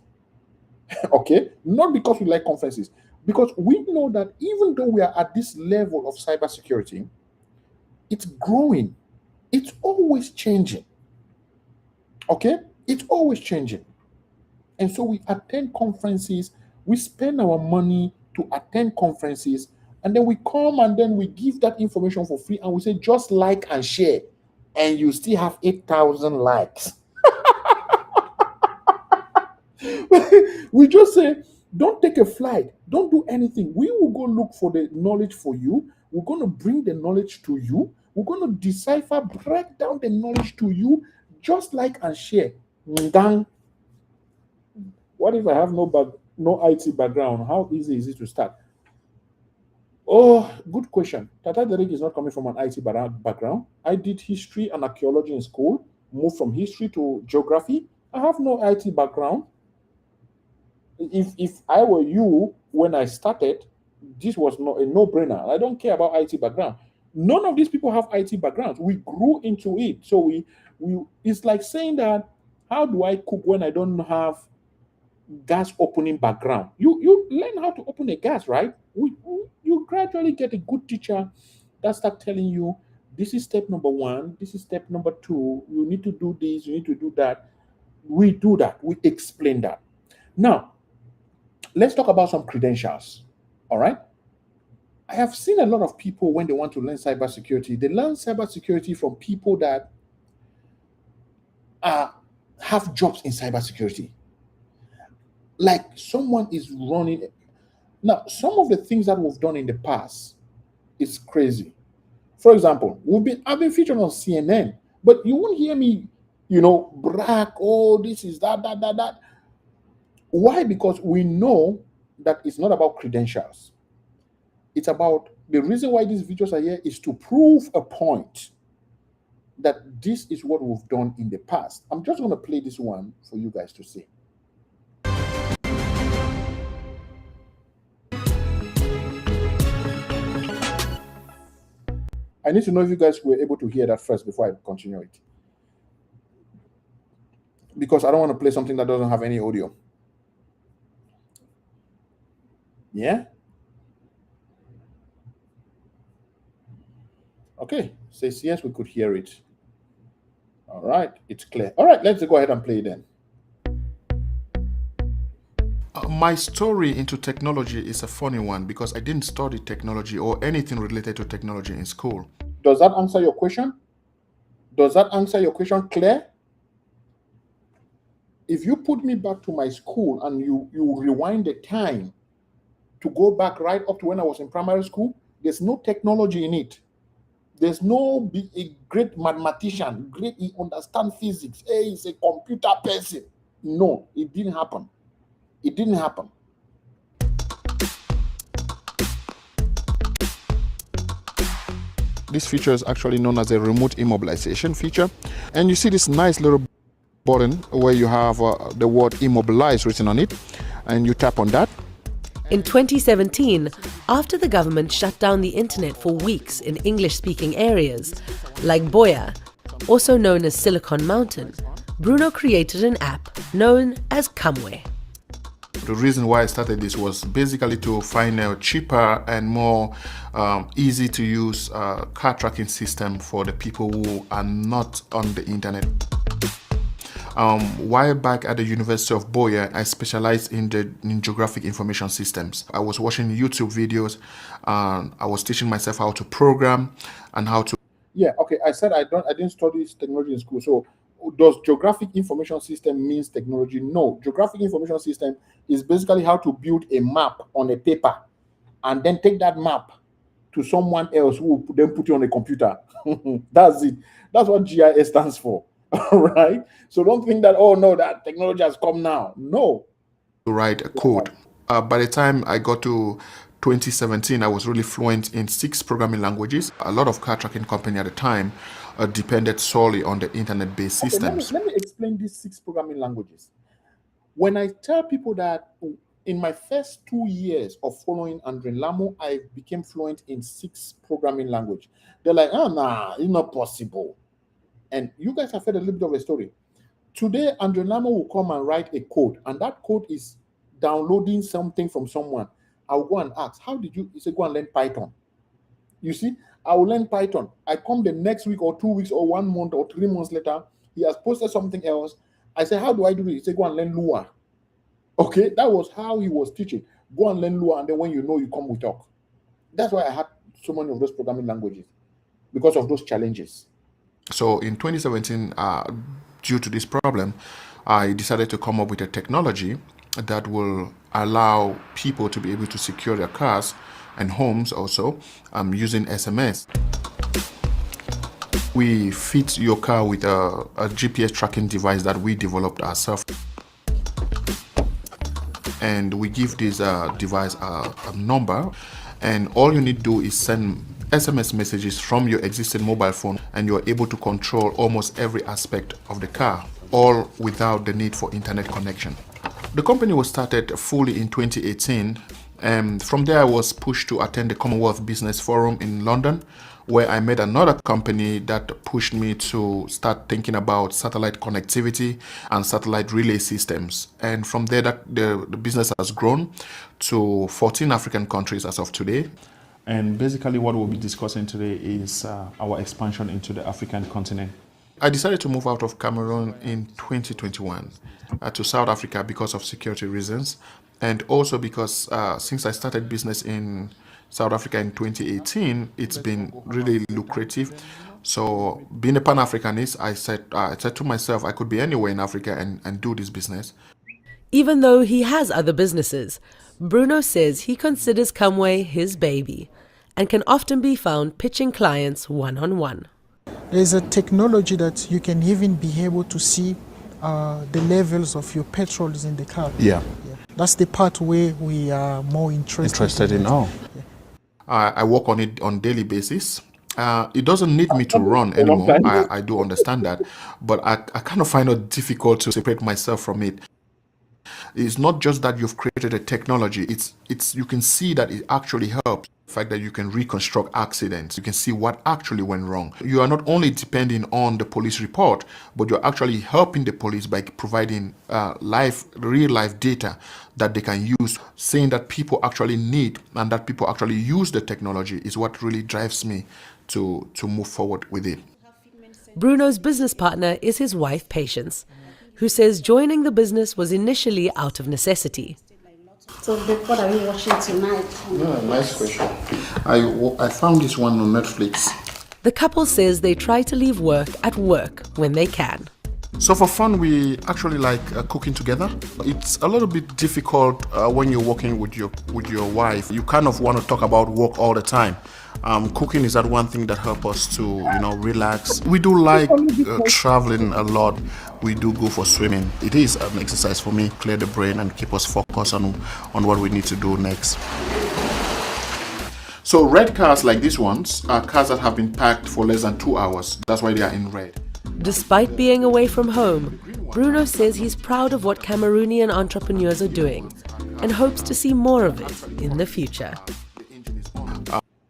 Okay? Not because we like conferences. Because we know that even though we are at this level of cybersecurity, it's growing. It's always changing. Okay? It's always changing. And so we attend conferences, we spend our money to attend conferences, and then we come and then we give that information for free and we say, just like and share. And you still have 8,000 likes. We just say, don't take a flight, don't do anything. We will go look for the knowledge for you. We're going to bring the knowledge to you. We're going to decipher, break down the knowledge to you, just like and share. Ndang. What if I have no IT background? How easy is it to start? Oh, good question. Tata Derek is not coming from an IT background. I did history and archaeology in school, moved from history to geography. I have no IT background. If I were you when I started, this was not a no-brainer. I don't care about IT background. None of these people have IT backgrounds. We grew into it. So we it's like saying that, how do I cook when I don't have gas opening background? You learn how to open a gas, right? You gradually get a good teacher that start telling you, this is step number 1, this is step number 2, you need to do this, you need to do that. We do that, we explain that. Now let's talk about some credentials. All right, I have seen a lot of people, when they want to learn cybersecurity, they learn cybersecurity from people that have jobs in cybersecurity. Like someone is running. Now, some of the things that we've done in the past is crazy. For example, I've been featured on CNN, but you won't hear me, brag, oh, this is that. Why? Because we know that it's not about credentials. It's about, the reason why these videos are here is to prove a point that this is what we've done in the past. I'm just going to play this one for you guys to see. I need to know if you guys were able to hear that first before I continue it. Because I don't want to play something that doesn't have any audio. Yeah? Okay, says yes, we could hear it. All right, it's clear. All right, let's go ahead and play then. My story into technology is a funny one because I didn't study technology or anything related to technology in school. Does that answer your question? Does that answer your question clear? If you put me back to my school and you rewind the time to go back right up to when I was in primary school, there's no technology in it. There's no be a great mathematician, great he understand physics. Hey, he's a computer person. No, it didn't happen. It didn't happen. This feature is actually known as a remote immobilization feature. And you see this nice little button where you have the word immobilize written on it, and you tap on that. In 2017, after the government shut down the internet for weeks in English-speaking areas, like Boya, also known as Silicon Mountain, Bruno created an app known as Kamwe. The reason why I started this was basically to find a cheaper and more easy to use car tracking system for the people who are not on the internet. While back at the University of Boya, I specialized in geographic information systems. I was watching YouTube videos, I was teaching myself how to program and how to... Yeah, okay, I said I didn't study technology in school. So does geographic information system means technology? No, geographic information system is basically how to build a map on a paper and then take that map to someone else who will then put it on a computer. That's it. That's what GIS stands for. All right. So don't think that, oh no, that technology has come now. No. To write a code. By the time I got to 2017, I was really fluent in 6 programming languages. A lot of car tracking company at the time depended solely on the internet-based systems. Let me explain these 6 programming languages. When I tell people that in my first 2 years of following Andre Lamo, I became fluent in 6 programming language. They're like, oh, nah, it's not possible. And you guys have heard a little bit of a story. Today, Andre Lamo will come and write a code, and that code is downloading something from someone. I will go and ask, how did you? He said, go and learn Python. You see, I will learn Python. I come the next week or 2 weeks or 1 month or 3 months later, he has posted something else. I said, how do I do it? He said, go and learn Lua. Okay, that was how he was teaching. Go and learn Lua, and then when you know, you come, we talk. That's why I had so many of those programming languages, because of those challenges. So in 2017, due to this problem, I decided to come up with a technology that will allow people to be able to secure their cars and homes also using SMS. We fit your car with a GPS tracking device that we developed ourselves. And we give this device a number, and all you need to do is send SMS messages from your existing mobile phone, and you're able to control almost every aspect of the car, all without the need for internet connection. The company was started fully in 2018, and from there I was pushed to attend the Commonwealth Business Forum in London, where I met another company that pushed me to start thinking about satellite connectivity and satellite relay systems. And from there, the business has grown to 14 African countries as of today. And basically what we'll be discussing today is our expansion into the African continent. I decided to move out of Cameroon in 2021 to South Africa because of security reasons, and also because since I started business in South Africa in 2018, it's been really lucrative. So being a Pan-Africanist, I said to myself I could be anywhere in Africa and do this business. Even though he has other businesses, Bruno says he considers Kamwe his baby and can often be found pitching clients one-on-one. There's a technology that you can even be able to see the levels of your petrols in the car. Yeah. That's the part where we are more interested in. Yeah. I work on it on daily basis. It doesn't need me to run anymore. I do understand that, but I kind of find it difficult to separate myself from it. It's not just that you've created a technology, it's you can see that it actually helps. The fact that you can reconstruct accidents, you can see what actually went wrong. You are not only depending on the police report, but you're actually helping the police by providing real life data that they can use. Saying that people actually need and that people actually use the technology is what really drives me to move forward with it. Bruno's business partner is his wife, Patience, who says joining the business was initially out of necessity. So, what are you watching tonight? Yeah, nice question. I found this one on Netflix. The couple says they try to leave work at work when they can. So for fun, we actually like cooking together. It's a little bit difficult when you're working with your wife. You kind of want to talk about work all the time. Cooking is that one thing that helps us to relax. We do like traveling a lot. We do go for swimming. It is an exercise for me, clear the brain and keep us focused on what we need to do next. So red cars like these ones are cars that have been parked for less than 2 hours. That's why they are in red. Despite being away from home, Bruno says he's proud of what Cameroonian entrepreneurs are doing and hopes to see more of it in the future.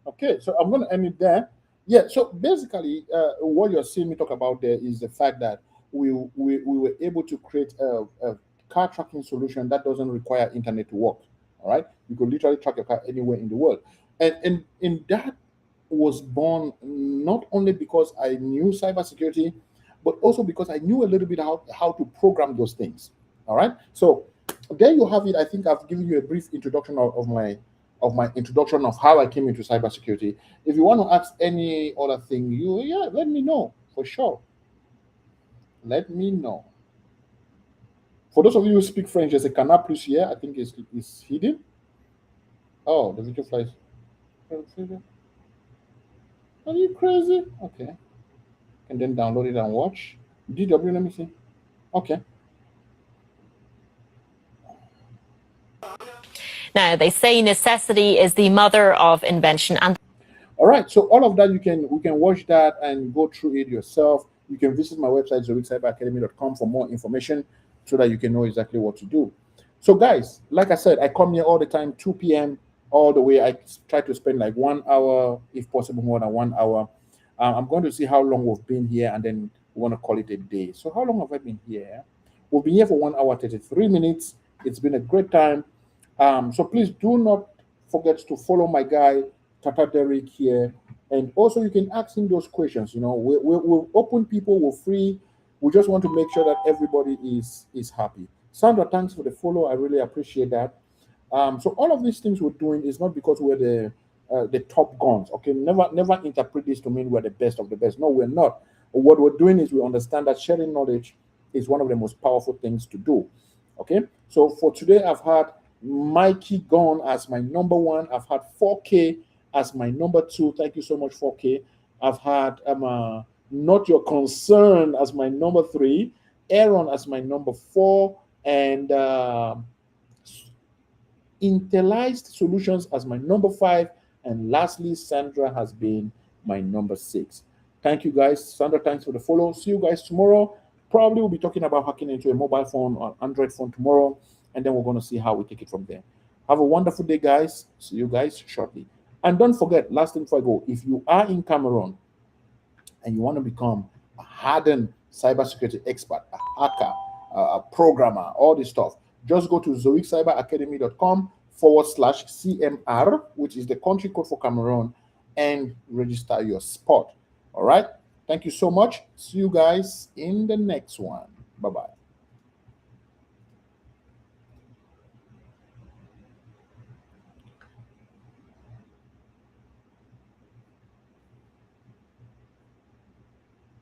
Okay, so I'm going to end it there. Yeah, so basically, what you're seeing me talk about there is the fact that we were able to create a car tracking solution that doesn't require internet to work. All right, you could literally track your car anywhere in the world, and that was born not only because I knew cybersecurity, but also because I knew a little bit how to program those things. All right, so there you have it. I think I've given you a brief introduction of my introduction of how I came into cybersecurity. If you want to ask any other thing, let me know for sure. Let me know. For those of you who speak French, there's a canal plus here. I think is hidden. Oh, the video flies. Are you crazy? Okay. And then download it and watch. DW, let me see. Okay. Now, they say necessity is the mother of invention. And all right, so all of that we can watch that and go through it yourself. You can visit my website zoiccyberacademy.com for more information so that you can know exactly what to do. So guys, like I said, I come here all the time, 2 p.m. all the way. I try to spend like 1 hour, if possible more than 1 hour. I'm going to see how long we've been here, and then we want to call it a day. So how long have I been here? We've been here for 1 hour 33 minutes. It's been a great time. So please do not forget to follow my guy Tata Derek here, and also you can ask him those questions. We're open, people, we're free. We just want to make sure that everybody is happy. Sandra, thanks for the follow. I really appreciate that. So all of these things we're doing is not because we're the top guns. Okay, never interpret this to mean we're the best of the best. No, we're not. What we're doing is we understand that sharing knowledge is one of the most powerful things to do. Okay, so for today, I've had Mikey Gone as my number 1. I've had 4K as my number 2. Thank you so much, 4K. I've had Not Your Concern as my number 3, Aaron as my number 4, and Intelligent Solutions as my number 5, and lastly, Sandra has been my number 6. Thank you guys. Sandra, thanks for the follow. See you guys tomorrow. Probably we'll be talking about hacking into a mobile phone or Android phone tomorrow, and then we're going to see how we take it from there. Have a wonderful day, guys. See you guys shortly. And don't forget, last thing before I go, if you are in Cameroon and you want to become a hardened cybersecurity expert, a hacker, a programmer, all this stuff, just go to zoiccyberacademy.com/CMR, which is the country code for Cameroon, and register your spot. All right. Thank you so much. See you guys in the next one. Bye-bye.